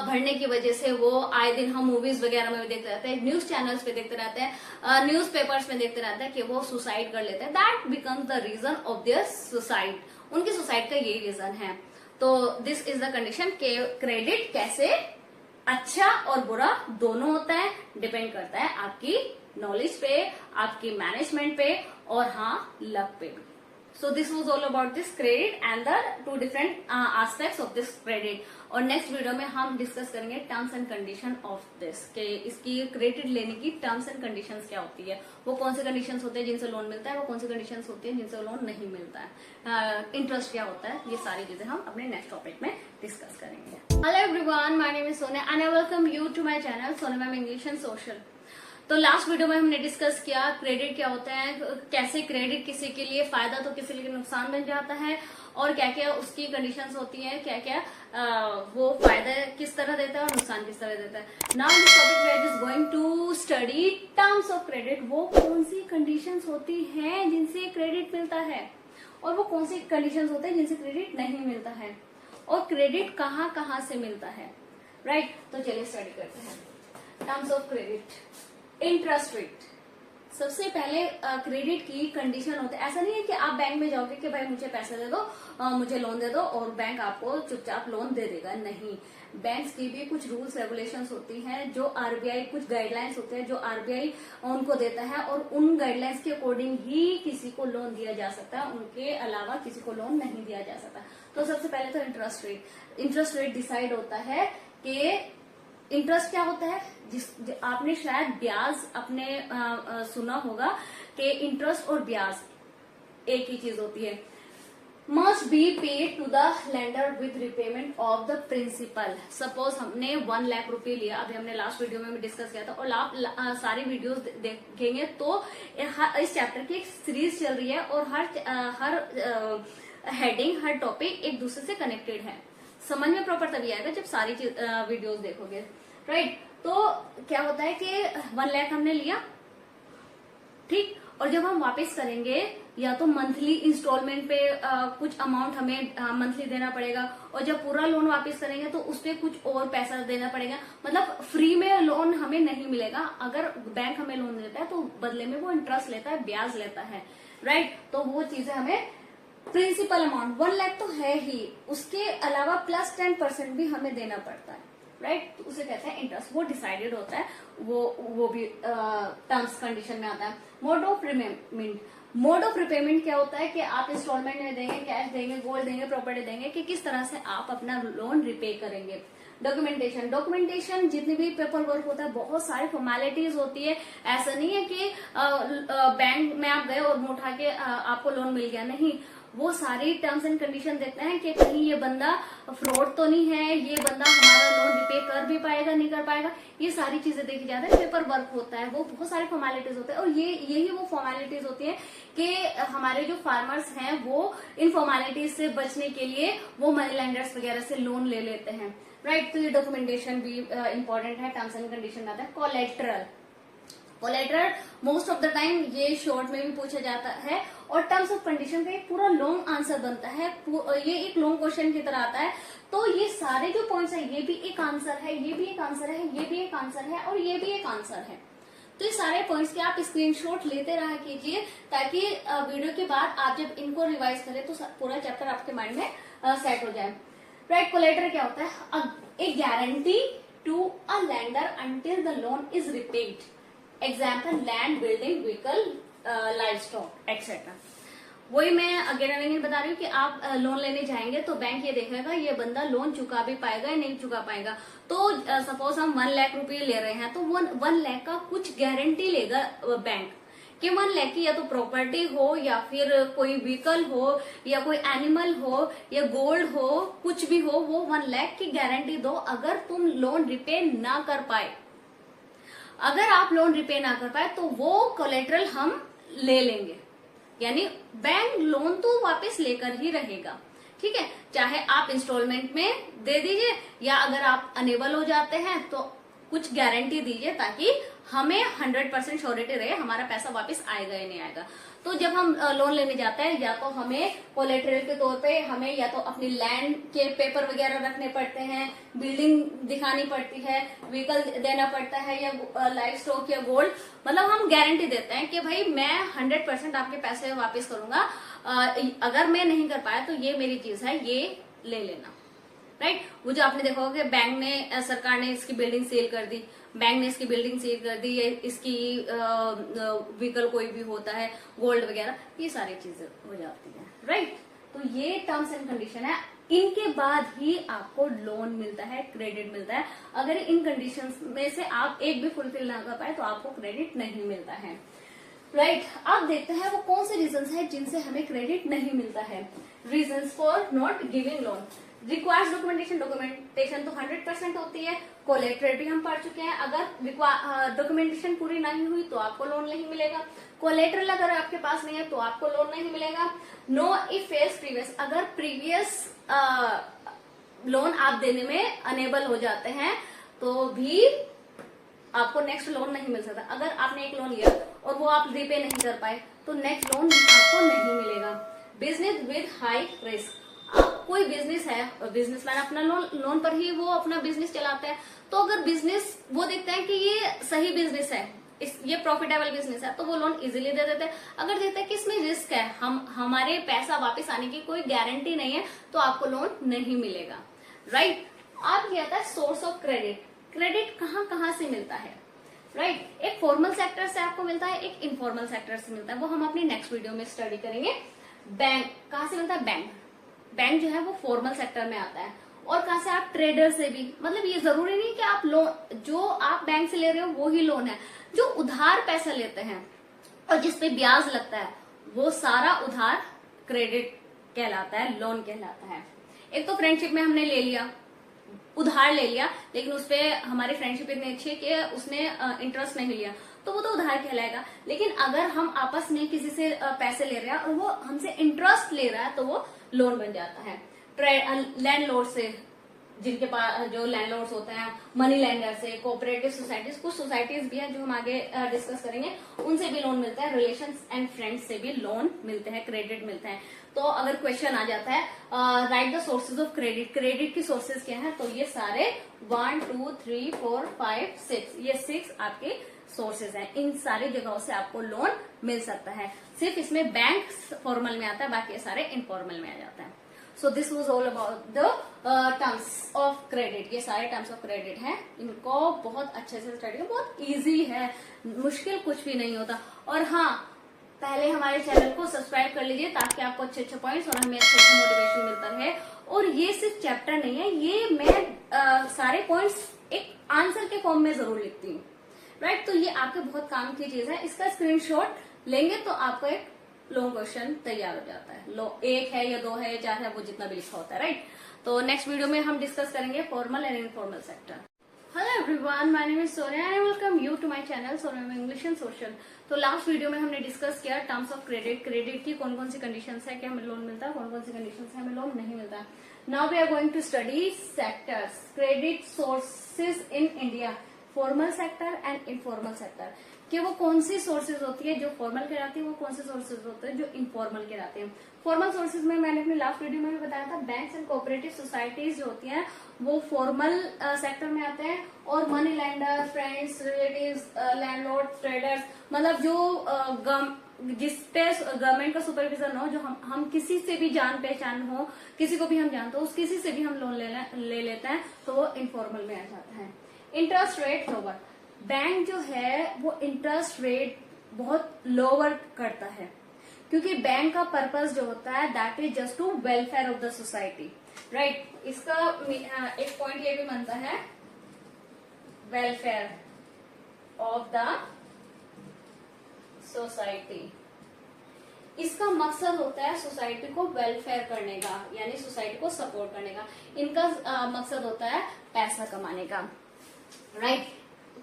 S1: भरने की वजह से, वो आए दिन हम मूवीज वगैरह में देखते रहते हैं, न्यूज चैनल्स पे देखते रहते हैं, न्यूज पेपर्स में देखते रहते हैं कि वो सुसाइड कर लेते हैं। That becomes the reason of their suicide, उनकी सुसाइड का यही रीजन है। तो दिस इज द कंडीशन के क्रेडिट कैसे अच्छा और बुरा दोनों होता है, डिपेंड करता है आपकी नॉलेज पे, आपकी मैनेजमेंट पे और हाँ लक पे भी। So this was all about this credit and the 2 different aspects of this credit. और नेक्स्ट वीडियो में हम डिस्कस करेंगे terms and condition of this, कि इसकी क्रेडिट लेने की टर्म्स एंड कंडीशंस क्या होती है, वो कौन से कंडीशंस होते हैं जिनसे लोन मिलता है, वो कौन सी कंडीशंस होती है जिनसे लोन नहीं मिलता है, इंटरेस्ट क्या होता है, ये सारी चीजें हम अपने नेक्स्ट टॉपिक में डिस्कस करेंगे। Hello everyone, my name is Sonia and I welcome you to my channel Sonia ma'am English and social. तो लास्ट वीडियो में हमने डिस्कस किया क्रेडिट क्या होता है, कैसे क्रेडिट किसी के लिए फायदा तो किसी के लिए नुकसान बन जाता है, और क्या क्या उसकी कंडीशंस होती हैं, क्या क्या वो फायदा किस तरह देता है और नुकसान किस तरह देता है। Now this topic we are just going to study terms of credit. वो कौन सी कंडीशंस होती हैं जिनसे क्रेडिट मिलता है और वो कौन सी कंडीशंस होते हैं जिनसे क्रेडिट नहीं मिलता है, और क्रेडिट कहाँ कहाँ से मिलता है, राइट। तो चलिए स्टडी करते हैं terms of credit. Interest rate, सबसे पहले क्रेडिट की कंडीशन होता है। ऐसा नहीं है कि आप बैंक में जाओगे कि भाई मुझे पैसे दे दो, मुझे लोन दे दो और बैंक आपको चुपचाप लोन दे देगा, नहीं। बैंक्स की भी कुछ रूल्स रेगुलेशंस होती हैं, जो आरबीआई, कुछ गाइडलाइंस होते हैं जो आरबीआई उनको देता है, और उन गाइडलाइंस के अकॉर्डिंग ही किसी को लोन दिया जा सकता है, उनके अलावा किसी को लोन नहीं दिया जा सकता। तो सबसे पहले तो इंटरेस्ट रेट डिसाइड होता है कि इंटरेस्ट क्या होता है, आपने शायद ब्याज अपने सुना होगा कि इंटरेस्ट और ब्याज एक ही चीज होती है। Must be paid to the lender with repayment of the principal. Suppose हमने 1 लाख रुपए लिया, अभी हमने लास्ट वीडियो में भी डिस्कस किया था, और आप सारी वीडियोस देखेंगे तो इस चैप्टर की एक सीरीज चल रही है और हर हेडिंग, हर टॉपिक एक दूसरे से कनेक्टेड है। समझ में प्रॉपर तभी आएगा जब सारी वीडियोस देखोगे, राइट। तो क्या होता है कि 1 लाख हमने लिया, ठीक, और जब हम वापस करेंगे या तो मंथली इंस्टॉलमेंट पे कुछ अमाउंट हमें मंथली देना पड़ेगा, और जब पूरा लोन वापस करेंगे तो उस पे कुछ और पैसा देना पड़ेगा। मतलब फ्री में लोन हमें नहीं मिलेगा। अगर बैंक हमें लोन देता है तो बदले में वो इंटरेस्ट लेता है, ब्याज लेता है, राइट। तो वो चीजें हमें प्रिंसिपल अमाउंट 1 लाख तो है ही, उसके अलावा प्लस 10% भी हमें देना पड़ता है, राइट। तो उसे कहते हैं इंटरेस्ट। वो डिसाइडेड होता है, वो भी टर्म्स कंडीशन में आता है। Mode of repayment, mode of repayment क्या होता है कि आप इंस्टॉलमेंट में देंगे, कैश देंगे, गोल्ड देंगे, प्रॉपर्टी देंगे, कि किस तरह से आप अपना लोन रिपे करेंगे। डॉक्यूमेंटेशन, डॉक्यूमेंटेशन जितने भी पेपर वर्क होता है, बहुत सारी फॉर्मेलिटीज होती है। ऐसा नहीं है कि बैंक में आप गए और उठा के आपको लोन मिल गया, नहीं। वो सारी टर्म्स एंड कंडीशन देखते हैं कि कहीं ये बंदा फ्रॉड तो नहीं है, ये बंदा हमारा लोन रिपे कर भी पाएगा, नहीं कर पाएगा, ये सारी चीजें देखी जाती है। पेपर वर्क होता है, वो बहुत सारी फॉर्मेलिटीज होते हैं, और यही वो फॉर्मेलिटीज होती है कि हमारे जो फार्मर्स हैं वो इन फॉर्मेलिटीज से बचने के लिए वो मनी लेंडर्स वगैरह से लोन ले लेते हैं, राइट। तो ये डॉक्यूमेंटेशन भी इंपॉर्टेंट है, टर्म्स एंड कंडीशन में आता है। Collateral, collateral most of the time ये शॉर्ट में भी पूछा जाता है, और टर्म्स ऑफ कंडीशन का एक पूरा लॉन्ग आंसर बनता है, ये एक लॉन्ग क्वेश्चन की तरह आता है। तो ये सारे जो पॉइंट्स है, ये भी एक आंसर है, ये भी एक आंसर है, ये भी एक आंसर है, और ये भी एक आंसर है। तो ये सारे पॉइंट्स के आप स्क्रीनशॉट लेते रहा कीजिए, ताकि वीडियो के बाद आप जब इनको रिवाइज करें तो पूरा चैप्टर आपके माइंड में सेट हो जाए, राइट। कोलेटरल क्या होता है? A guarantee to a lender until the loan is repaid. Example land, building, vehicle, livestock etcetera. वही मैं अगेन एंड अगेन बता रही हूँ कि आप लोन लेने जाएंगे तो बैंक ये देखेगा ये बंदा लोन चुका भी पाएगा या नहीं चुका पाएगा। तो सपोज हम 1 लाख रुपए ले रहे हैं, तो 1 लाख का कुछ गारंटी लेगा बैंक कि 1 लाख की या तो प्रॉपर्टी हो, या फिर कोई व्हीकल हो, या कोई एनिमल हो, या गोल्ड हो, कुछ भी हो, वो 1 लाख की गारंटी दो अगर तुम लोन रिपे ना कर पाए। अगर आप लोन रिपे ना कर पाए तो वो कोलेटरल हम ले लेंगे, यानी बैंक लोन तो वापस लेकर ही रहेगा, ठीक है। चाहे आप इंस्टॉलमेंट में दे दीजिए, या अगर आप अनेबल हो जाते हैं तो कुछ गारंटी दीजिए, ताकि हमें 100% श्योरिटी रहे हमारा पैसा वापस आएगा या नहीं आएगा। तो जब हम लोन लेने जाते हैं, या तो हमें कोलेटरल के तौर पे हमें या तो अपनी लैंड के पेपर वगैरह रखने पड़ते हैं, बिल्डिंग दिखानी पड़ती है, व्हीकल देना पड़ता है, या लाइफ स्टॉक या गोल्ड। मतलब हम गारंटी देते हैं कि भाई मैं 100% आपके पैसे वापस करूंगा, अगर मैं नहीं कर पाया तो ये मेरी चीज है, ये ले लेना, राइट। वो जो आपने देखा होगा कि बैंक ने, सरकार ने इसकी बिल्डिंग सेल कर दी, बैंक ने इसकी बिल्डिंग सेल कर दी, इसकी व्हीकल कोई भी होता है, गोल्ड वगैरह, ये सारी चीजें हो जाती है, राइट। तो ये टर्म्स एंड कंडीशन है, इनके बाद ही आपको लोन मिलता है, क्रेडिट मिलता है। अगर इन कंडीशंस में से आप एक भी फुलफिल ना कर पाए तो आपको क्रेडिट नहीं मिलता है, राइट। अब देखते हैं वो कौन से रीजंस है जिनसे हमें क्रेडिट नहीं मिलता है। Reasons for not giving loan. Required documentation, documentation तो 100% होती है। कोलेटरल भी हम पढ़ चुके हैं, अगर डॉक्यूमेंटेशन पूरी नहीं हुई तो आपको लोन नहीं मिलेगा। कोलेटरल अगर आपके पास नहीं है तो आपको लोन नहीं मिलेगा। नो इफ फेल्स प्रीवियस, अगर प्रीवियस लोन आप देने में अनेबल हो जाते हैं तो भी आपको नेक्स्ट लोन नहीं मिल सकता। अगर आपने एक लोन लिया और वो आप रिपे नहीं कर पाए तो नेक्स्ट लोन आपको नहीं मिलेगा। बिजनेस विद हाई रिस्क, कोई बिजनेस है, बिजनेसमैन अपना लोन पर ही वो अपना बिजनेस चलाता है, तो अगर बिजनेस वो देखते हैं कि ये सही बिजनेस है, ये प्रॉफिटेबल बिजनेस है, तो वो लोन इजीली दे देते हैं। अगर देखते हैं कि इसमें रिस्क है, हमारे पैसा वापस आने की कोई गारंटी नहीं है, तो आपको लोन नहीं मिलेगा, राइट। अब ये आता है सोर्स ऑफ क्रेडिट। क्रेडिट कहाँ से मिलता है, राइट। एक फॉर्मल सेक्टर से आपको मिलता है, एक इनफॉर्मल सेक्टर से मिलता है, वो हम अपनी नेक्स्ट वीडियो में स्टडी करेंगे। बैंक कहाँ से मिलता है? बैंक जो है वो फॉर्मल सेक्टर में आता है। और कहाँ से? आप ट्रेडर से भी। मतलब ये जरूरी नहीं कि आप लोन, जो आप बैंक से ले रहे हो वो ही लोन है। जो उधार पैसा लेते हैं और जिसपे ब्याज लगता है वो सारा उधार क्रेडिट कहलाता है, लोन कहलाता है। एक तो फ्रेंडशिप में हमने ले लिया, उधार ले लिया, लेकिन उसपे हमारी फ्रेंडशिप इतनी अच्छी है कि उसने इंटरेस्ट नहीं लिया, तो वो तो उधार कहलाएगा। लेकिन अगर हम आपस में किसी से पैसे ले रहे हैं और वो हमसे इंटरेस्ट ले रहा है तो वो लोन बन जाता है। लैंडलॉर्ड से जिनके पास जो लैंडलॉर्ड्स होते हैं, मनी लेंडर्स है, कोऑपरेटिव सोसाइटीज, कुछ सोसाइटीज भी हैं जो हम आगे डिस्कस करेंगे, उनसे भी लोन मिलता है, रिलेशंस एंड फ्रेंड्स से भी लोन मिलते हैं, क्रेडिट मिलते हैं। तो अगर क्वेश्चन आ जाता है right the sources of credit, credit की सोर्सेज क्या है, तो ये सारे 1 2 3 4 5 6 ये 6 आपके सोर्सेज हैं। इन सारी जगहों से आपको लोन मिल सकता है। सिर्फ इसमें बैंक फॉर्मल में आता है, बाकी सारे इनफॉर्मल में आ जाता है। So this was all about the terms of credit. ये सारे टर्म्स ऑफ क्रेडिट हैं, इनको बहुत अच्छे से स्टडी करें, बहुत इजी है, मुश्किल कुछ भी नहीं होता। और हाँ, पहले हमारे चैनल को सब्सक्राइब कर लीजिए ताकि आपको अच्छे अच्छे पॉइंट्स और हमें अच्छे अच्छे मोटिवेशन मिलता रहे। और ये सिर्फ चैप्टर नहीं है, ये मैं सारे पॉइंट्स एक आंसर के फॉर्म में जरूर लिखती हूँ, राइट। तो ये आपके बहुत काम की चीज है। इसका स्क्रीनशॉट लेंगे तो आपको एक लॉन्ग क्वेश्चन तैयार हो जाता है। एक है या 2 है या 4 है, वो जितना भी लिखा होता है, राइट। तो नेक्स्ट वीडियो में हम डिस्कस करेंगे formal and informal sector. Hello everyone, my name is Sonia and I welcome you to my channel Sonia English and social. तो लास्ट वीडियो में हमने डिस्कस किया टर्म्स ऑफ क्रेडिट, क्रेडिट की कौन कौन सी कंडीशंस है कि हमें लोन मिलता है, कौन कौन सी कंडीशंस है हमें लोन नहीं मिलता। Now we are going to study sectors, credit sources in India, formal sector and informal sector, कि वो कौन सी सोर्सेज होती है जो फॉर्मल कहलाती है, वो कौन से सोर्सेज होते हैं जो इनफॉर्मल कहलाते हैं। फॉर्मल सोर्सेज में मैंने अपने लास्ट वीडियो में भी बताया था, बैंक्स एंड कोऑपरेटिव सोसाइटीज जो होती हैं वो फॉर्मल सेक्टर में आते हैं, और money lender, friends, relatives, landlord, traders, मतलब जो जिसपे गवर्नमेंट का सुपरविजन हो, जो हम किसी से भी जान पहचान हो, किसी को भी हम जानते हो, उस किसी से भी हम लोन ले लेते हैं, तो वो इनफॉर्मल में आ जाता है। इंटरेस्ट रेट लोअर, बैंक जो है वो इंटरेस्ट रेट बहुत लोअर करता है, क्योंकि बैंक का पर्पस जो होता है that is just to welfare of the society, right. इसका एक पॉइंट ये भी बनता है, वेलफेयर ऑफ द सोसाइटी। इसका मकसद होता है सोसाइटी को वेलफेयर करने का, यानी सोसाइटी को सपोर्ट करने का। इनका मकसद होता है पैसा कमाने का, राइट।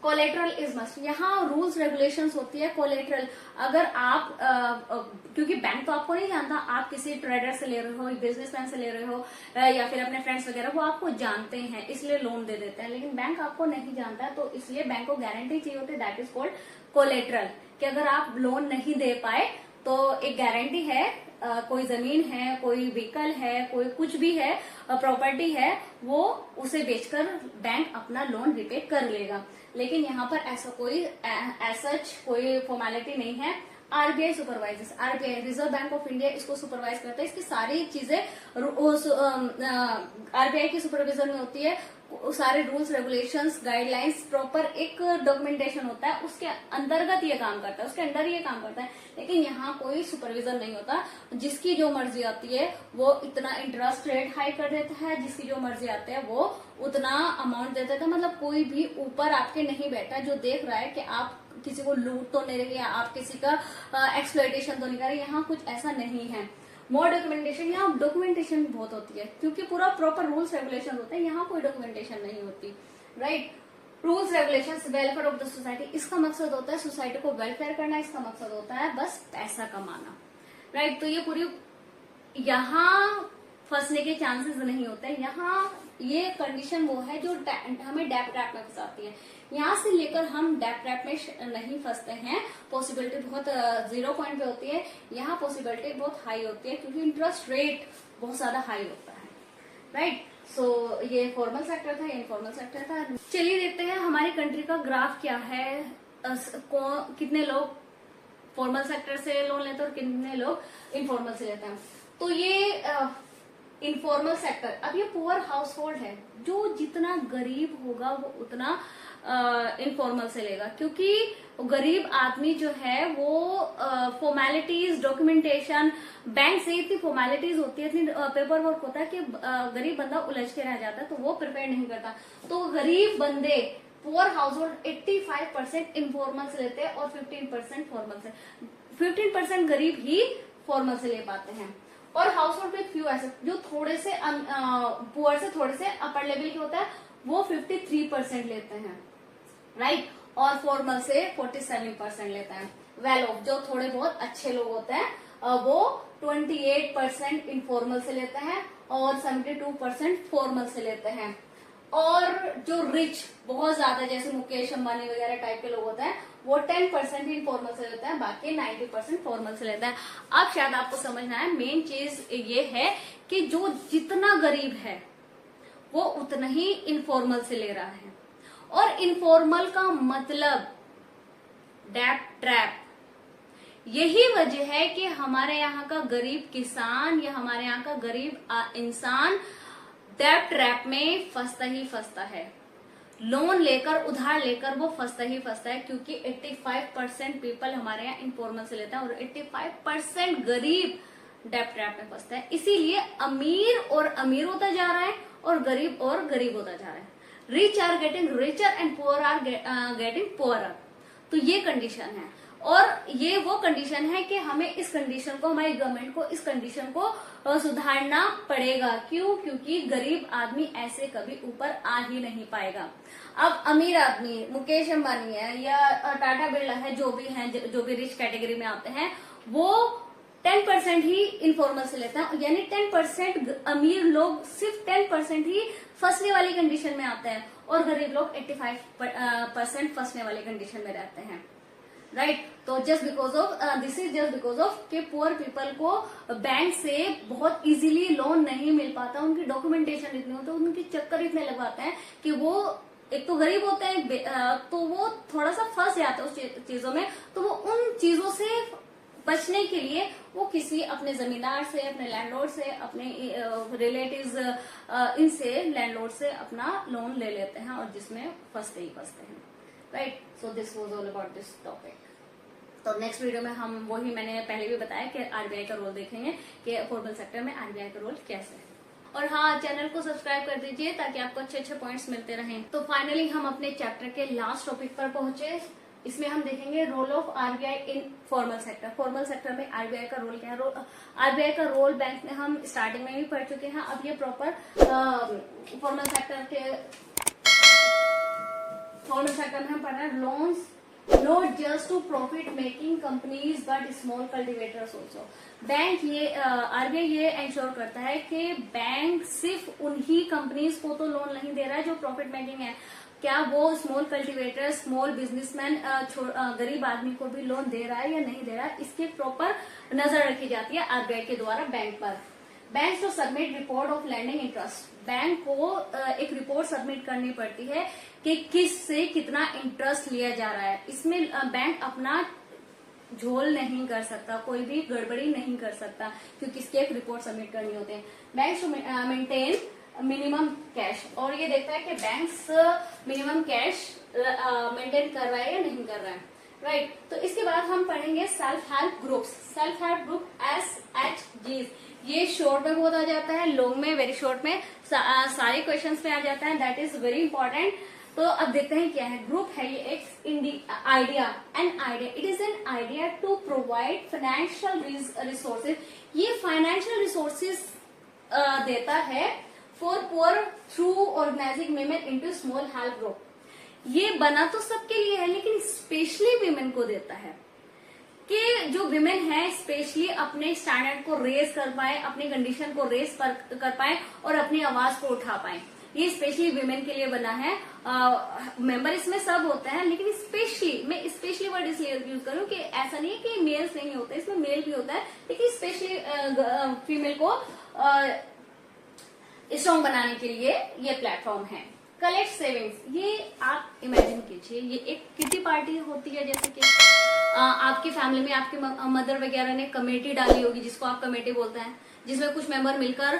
S1: कोलेटरल इज मस्ट, यहाँ रूल्स रेगुलेशंस होती है कोलेटरल। अगर आप क्योंकि बैंक तो आपको नहीं जानता, आप किसी ट्रेडर से ले रहे हो, बिजनेसमैन से ले रहे हो, या फिर अपने फ्रेंड्स वगैरह, वो आपको जानते हैं इसलिए लोन दे देते हैं। लेकिन बैंक आपको नहीं जानता, तो इसलिए बैंक को गारंटी चाहिए होती है, दैट इज कॉल्ड कोलेटरल, कि अगर आप लोन नहीं दे पाए तो एक गारंटी है, कोई जमीन है, कोई व्हीकल है, कोई कुछ भी है, प्रॉपर्टी है, वो उसे बेचकर बैंक अपना लोन रिपे कर लेगा। लेकिन यहाँ पर ऐसा कोई फॉर्मेलिटी नहीं है। RBI supervisors, RBI reserve bank of India इसको सुपरवाइज करता है। इसकी सारी चीजें आरबीआई की सुपरविजन में होती है। सारे रूल्स रेगुलेशंस गाइडलाइंस प्रॉपर एक डॉक्यूमेंटेशन होता है, उसके अंतर्गत ये काम करता है, उसके अंदर ये काम करता है। लेकिन यहाँ कोई सुपरविजन नहीं होता, जिसकी जो मर्जी आती है वो इतना इंटरेस्ट रेट हाई कर देता है, जिसकी जो मर्जी आती है वो उतना अमाउंट दे देता है। मतलब कोई भी ऊपर आपके नहीं बैठा जो देख रहा है कि आप किसी को लूट तो नहीं रही है, आप किसी का एक्सप्लॉयटेशन तो नहीं कर रहे। यहाँ कुछ ऐसा नहीं है। मोर डॉक्यूमेंटेशन, यहाँ डॉक्यूमेंटेशन बहुत होती है, क्योंकि पूरा प्रॉपर रूल्स रेगुलेशन होते हैं। यहाँ कोई डॉक्यूमेंटेशन नहीं होती, right. Rules regulations, welfare of the society, इसका मकसद होता है सोसाइटी को वेलफेयर करना, इसका मकसद होता है बस पैसा कमाना, राइट। तो ये पूरी, यहाँ फंसने के चांसेस नहीं होते हैं। यहाँ ये कंडीशन वो है जो हमें डेप ट्रैप में फंसाती है। यहाँ से लेकर हम डेप ट्रैप में नहीं फंसते हैं। पॉसिबिलिटी बहुत 0 पॉइंट पे होती है, यहाँ पॉसिबिलिटी बहुत हाई होती है, क्योंकि इंटरेस्ट रेट बहुत ज्यादा हाई होता है, राइट। सो ये फॉर्मल सेक्टर था, इनफॉर्मल सेक्टर था। चलिए देखते हैं हमारी कंट्री का ग्राफ क्या है, कितने लोग फॉर्मल सेक्टर से लोन लेते हैं और कितने लोग इनफॉर्मल से लेते हैं। तो ये इनफॉर्मल सेक्टर, अब ये पुअर हाउस होल्ड है, जो जितना गरीब होगा वो उतना इनफॉर्मल से लेगा, क्योंकि गरीब आदमी जो है वो फॉर्मेलिटीज, डॉक्यूमेंटेशन, बैंक से इतनी फॉर्मेलिटीज होती है, इतनी पेपर वर्क होता है कि गरीब बंदा उलझ के रह जाता है, तो वो प्रिपेयर नहीं करता। तो गरीब बंदे, पुअर हाउस होल्ड 85% इनफॉर्मल से लेते हैं और 15% फॉर्मल से। 15% गरीब ही फॉर्मल से ले पाते हैं। और house hold with few asset, जो थोड़े से पुअर से थोड़े से अपर लेवल के होता है, वो 53% लेते हैं, राइट। और फॉर्मल से 47% लेते हैं। वेल ऑफ, जो थोड़े बहुत अच्छे लोग होते हैं, वो 28% इनफॉर्मल से लेते हैं और 72% फॉर्मल से लेते हैं। और जो रिच बहुत ज्यादा जैसे मुकेश अंबानी वगैरह टाइप के लोग होते हैं वो 10% ही इनफॉर्मल से लेते हैं, बाकी 90% फॉर्मल से लेते हैं। अब शायद आपको समझना है मेन चीज ये है कि जो जितना गरीब है वो उतना ही इनफॉर्मल से ले रहा है। और इनफॉर्मल का मतलब डेट ट्रैप। यही वजह है कि हमारे यहाँ का गरीब किसान या हमारे यहाँ का गरीब इंसान डेट ट्रैप में फंसता ही फंसता है। लोन लेकर उधार लेकर वो फंसता ही फंसता है, क्योंकि 85% पीपल हमारे यहाँ इनफॉर्मल से लेता है और 85% गरीब डेट ट्रैप में फंसता है। इसीलिए अमीर और अमीर होता जा रहा है और गरीब होता जा रहा है। Rich are getting richer and poor are getting poorer. तो ये कंडीशन है और ये वो कंडीशन है कि हमें इस कंडीशन को, हमारी गवर्नमेंट को इस कंडीशन को सुधारना पड़ेगा। क्यों? क्योंकि गरीब आदमी ऐसे कभी ऊपर आ ही नहीं पाएगा। अब अमीर आदमी मुकेश अंबानी है या टाटा बिरला है, जो भी रिच कैटेगरी में आते हैं, वो 10% ही इनफॉर्मल से लेते हैं, यानी 10% अमीर लोग सिर्फ 10% ही फंसने वाली कंडीशन में आते हैं और गरीब लोग 85% फंसने वाली कंडीशन में रहते हैं। राइट तो just because of this is just because of कि पुअर पीपल को बैंक से बहुत इजीली लोन नहीं मिल पाता, उनकी डॉक्यूमेंटेशन इतनी होती है, उनके चक्कर इतने लगवाते हैं कि वो एक तो गरीब होते हैं तो वो थोड़ा सा फंस जाते हैं उस चीजों में। तो वो उन चीजों से बचने के लिए वो किसी अपने जमींदार से, अपने लैंडलॉर्ड से, अपने रिलेटिव्स इनसे लैंडलॉर्ड से अपना लोन ले लेते हैं और जिसमें फंसते ही फंसते हैं। Right so this was all about this topic. तो नेक्स्ट वीडियो में हम वही मैंने पहले भी बताया कि आरबीआई का रोल देखेंगे कि फॉर्मल सेक्टर में आरबीआई का रोल कैसे है। और हाँ, चैनल को सब्सक्राइब कर दीजिए ताकि आपको अच्छे अच्छे पॉइंट्स मिलते रहें। तो फाइनली हम अपने चैप्टर के लास्ट टॉपिक पर पहुंचे। इसमें हम देखेंगे role of RBI in formal sector. Formal sector में आरबीआई का रोल क्या है। आरबीआई का रोल बैंक में हम स्टार्टिंग में भी पढ़ चुके हैं। अब ये प्रॉपर फॉर्मल सेक्टर में हम पढ़ रहे हैं loans not just to profit making companies but small cultivators also. Bank ये आरबीआई ये इंश्योर करता है कि बैंक सिर्फ उन्हीं कंपनीज को तो लोन नहीं दे रहा है जो प्रॉफिट मेकिंग है, क्या वो स्मॉल कल्टिवेटर, स्मॉल बिजनेसमैन, गरीब आदमी को भी लोन दे रहा है या नहीं दे रहा है, इसकी प्रॉपर नजर रखी जाती है आरबीआई के द्वारा बैंक पर। Bank to submit report of lending interest. Bank को एक रिपोर्ट सबमिट करनी पड़ती है कि किस से कितना इंटरेस्ट लिया जा रहा है। इसमें बैंक अपना झोल नहीं कर सकता, कोई भी गड़बड़ी नहीं कर सकता, क्योंकि इसकी एक रिपोर्ट सबमिट करनी होती है। Bank to maintain minimum cash, और ये देखता है कि बैंक्स मिनिमम कैश मेंटेन कर रहा है या नहीं कर रहा है। राइट तो इसके बाद हम पढ़ेंगे self help groups. Self help group SHGs, ये शॉर्ट में बहुत आ जाता है, लॉन्ग में वेरी शॉर्ट में सारे क्वेश्चंस में आ जाता है, दैट इज वेरी इंपॉर्टेंट। तो अब देखते हैं क्या है। ग्रुप है ये एक idea, it is an idea to provide financial resources. ये फाइनेंशियल रिसोर्सेज देता है for poor through organising women into small help group. ये बना तो सबके लिए है लेकिन स्पेशली विमेन को देता है कि जो विमेन है स्पेशली अपने स्टैंडर्ड को रेज कर पाए, अपनी कंडीशन को रेज कर पाए और अपनी आवाज को उठा पाए। ये स्पेशली विमेन के लिए बना है। मेंबर इसमें सब होते हैं लेकिन मैं स्पेशली वर्ड इसलिए यूज करूं कि ऐसा नहीं है कि मेल्स नहीं होते, इसमें मेल भी होता है, लेकिन स्पेशली फीमेल को स्ट्रॉन्ग बनाने के लिए ये प्लेटफॉर्म है। कलेक्ट सेविंग्स, ये आप इमेजिन कीजिए ये एक किटी पार्टी होती है, जैसे कि आपकी फैमिली में आपकी मदर वगैरह ने कमेटी डाली होगी, जिसको आप कमेटी बोलते हैं, जिसमें कुछ मेंबर मिलकर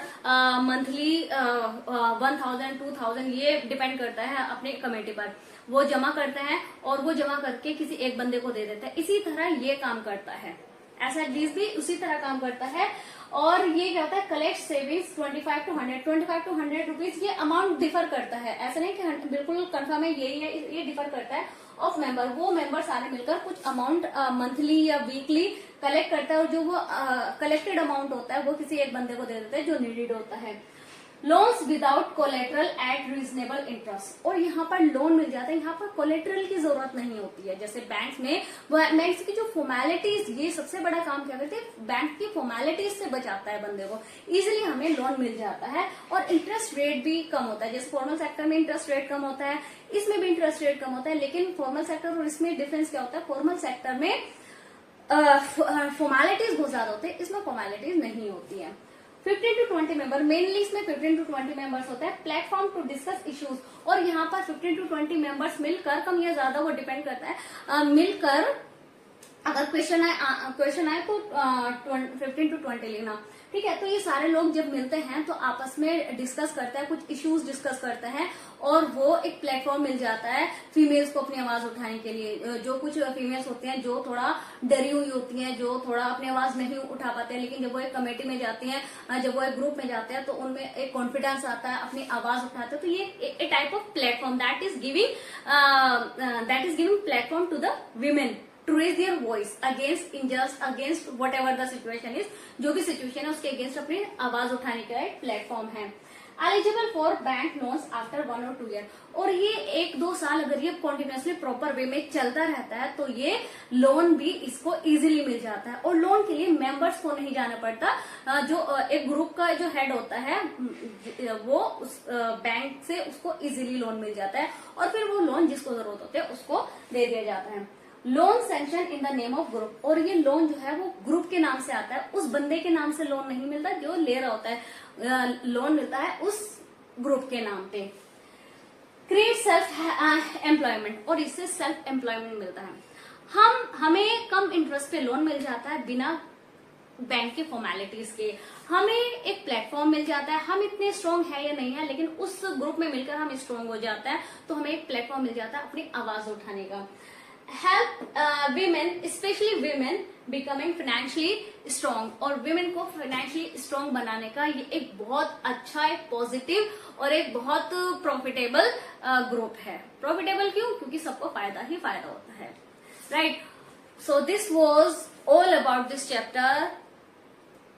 S1: मंथली 1000 2000 ये डिपेंड करता है अपने कमेटी पर, वो जमा करते हैं और वो जमा करके किसी एक बंदे को दे देते हैं। इसी तरह ये काम करता है, ऐसा भी उसी तरह काम करता है। और ये क्या होता है, कलेक्ट सेविंग्स 25 to 100 रुपीज। ये अमाउंट डिफर करता है, ऐसा नहीं कि बिल्कुल कंफर्म है यही है, ये डिफर करता है ऑफ मेंबर। वो मेंबर सारे मिलकर कुछ अमाउंट मंथली या वीकली कलेक्ट करता है और जो वो कलेक्टेड अमाउंट होता है वो किसी एक बंदे को दे देता है जो नीडेड होता है। Loans without collateral eight reasonable interest, और यहाँ पर लोन मिल जाता है, यहाँ पर कोलेटरल की जरूरत नहीं होती है। जैसे बैंक में बैंक्स की जो फॉर्मेलिटीज, ये सबसे बड़ा काम क्या करते हैं, बैंक की फॉर्मेलिटीज से बचाता है बंदे को, इजिली हमें लोन मिल जाता है और इंटरेस्ट रेट भी कम होता है। जैसे फॉर्मल सेक्टर में इंटरेस्ट रेट कम होता है, इसमें भी इंटरेस्ट रेट कम होता है, लेकिन फॉर्मल सेक्टर और इसमें डिफरेंस क्या होता है, फॉर्मल सेक्टर में फॉर्मेलिटीज बहुत ज्यादा होते हैं, इसमें फॉर्मेलिटीज नहीं होती है। 15 to 20 मेंबर, मेनली इसमें 15 to 20 मेंबर्स होता है। प्लेटफॉर्म टू डिस्कस इश्यूज, और यहाँ पर 15 to 20 मेंबर्स मिलकर, कम या ज्यादा वो डिपेंड करता है, मिलकर अगर क्वेश्चन आए तो 15 to 20 लिखना, ठीक है। तो ये सारे लोग जब मिलते हैं तो आपस में डिस्कस करते हैं, कुछ इश्यूज डिस्कस करते हैं, और वो एक प्लेटफॉर्म मिल जाता है फीमेल्स को अपनी आवाज उठाने के लिए। जो कुछ फीमेल्स होती हैं जो थोड़ा डरी हुई होती हैं, जो थोड़ा अपनी आवाज नहीं उठा पाते हैं, लेकिन जब वो एक कमेटी में जाती हैं, जब वो एक ग्रुप में जाते हैं, तो उनमें एक कॉन्फिडेंस आता है, अपनी आवाज उठाते हैं। तो ये एक type of platform that is giving platform to the women to raise their voice against unjust, against whatever the situation is, जो भी सिचुएशन है उसके अगेंस्ट अपनी आवाज उठाने का एक प्लेटफॉर्म है। Eligible for bank loans after 1 or 2 year, और ये 1-2 साल अगर ये कंटिन्यूअसली प्रॉपर वे में चलता रहता है तो ये लोन भी इसको इजीली मिल जाता है। और लोन के लिए मेंबर्स को नहीं जाना पड़ता, जो एक ग्रुप का जो हेड होता है वो उस बैंक से उसको इजीली लोन मिल जाता है, और फिर वो लोन जिसको जरूरत होती है उसको दे दिया जाता है। Loan sanction in the name of group, और ये लोन जो है वो ग्रुप के नाम से आता है, उस बंदे के नाम से लोन नहीं मिलता जो ले रहा होता है, लोन मिलता है उस ग्रुप के नाम पे। क्रिएट सेल्फ एम्प्लॉयमेंट, और इससे सेल्फ एम्प्लॉयमेंट मिलता है। हमें कम इंटरेस्ट पे लोन मिल जाता है बिना बैंक के फॉर्मेलिटीज के, हमें एक प्लेटफॉर्म मिल जाता है। हम इतने स्ट्रांग है या नहीं है, लेकिन उस ग्रुप में मिलकर हम स्ट्रांग हो जाते हैं, तो हमें एक प्लेटफॉर्म मिल जाता है अपनी आवाज उठाने का। Help women, specially women becoming financially strong, और विमेन को फाइनेंशियली स्ट्रांग बनाने का ये एक बहुत अच्छा, एक पॉजिटिव और एक बहुत प्रॉफिटेबल ग्रुप है। प्रॉफिटेबल क्यों? क्योंकि सबको फायदा ही फायदा होता है, right. So this was all about this chapter.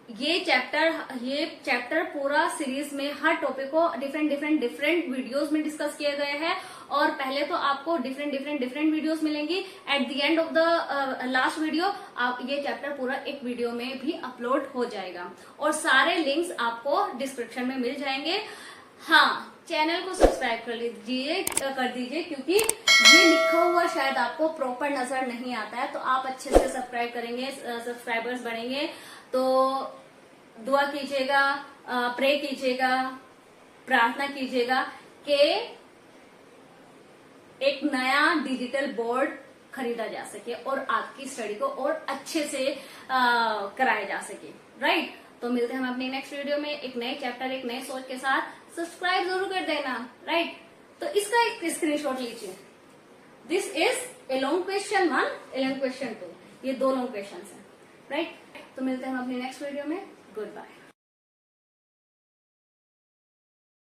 S1: ये चैप्टर पूरा सीरीज में हर टॉपिक को डिफरेंट वीडियोस में डिस्कस किए गए हैं, और पहले तो आपको डिफरेंट वीडियोस मिलेंगी। At the end of the last video ये चैप्टर पूरा एक वीडियो में भी अपलोड हो जाएगा, और सारे लिंक्स आपको डिस्क्रिप्शन में मिल जाएंगे। हाँ, चैनल को सब्सक्राइब कर दीजिए, क्योंकि ये लिखा हुआ शायद आपको प्रॉपर नजर नहीं आता है, तो आप अच्छे से सब्सक्राइब करेंगे, सब्सक्राइबर्स बनेंगे तो दुआ कीजिएगा, प्रे कीजिएगा, प्रार्थना कीजिएगा कि एक नया डिजिटल बोर्ड खरीदा जा सके और आपकी स्टडी को और अच्छे से कराया जा सके, राइट। तो मिलते हैं हम अपनी नेक्स्ट वीडियो में एक नए चैप्टर, एक नए सोच के साथ। सब्सक्राइब जरूर कर देना, राइट। तो इसका एक स्क्रीनशॉट लीजिए। This is a long question 1, a long question 2, ये 2 लॉन्ग क्वेश्चन हैं, राइट। तो मिलते हैं हम अपनी नेक्स्ट वीडियो में। Good bye.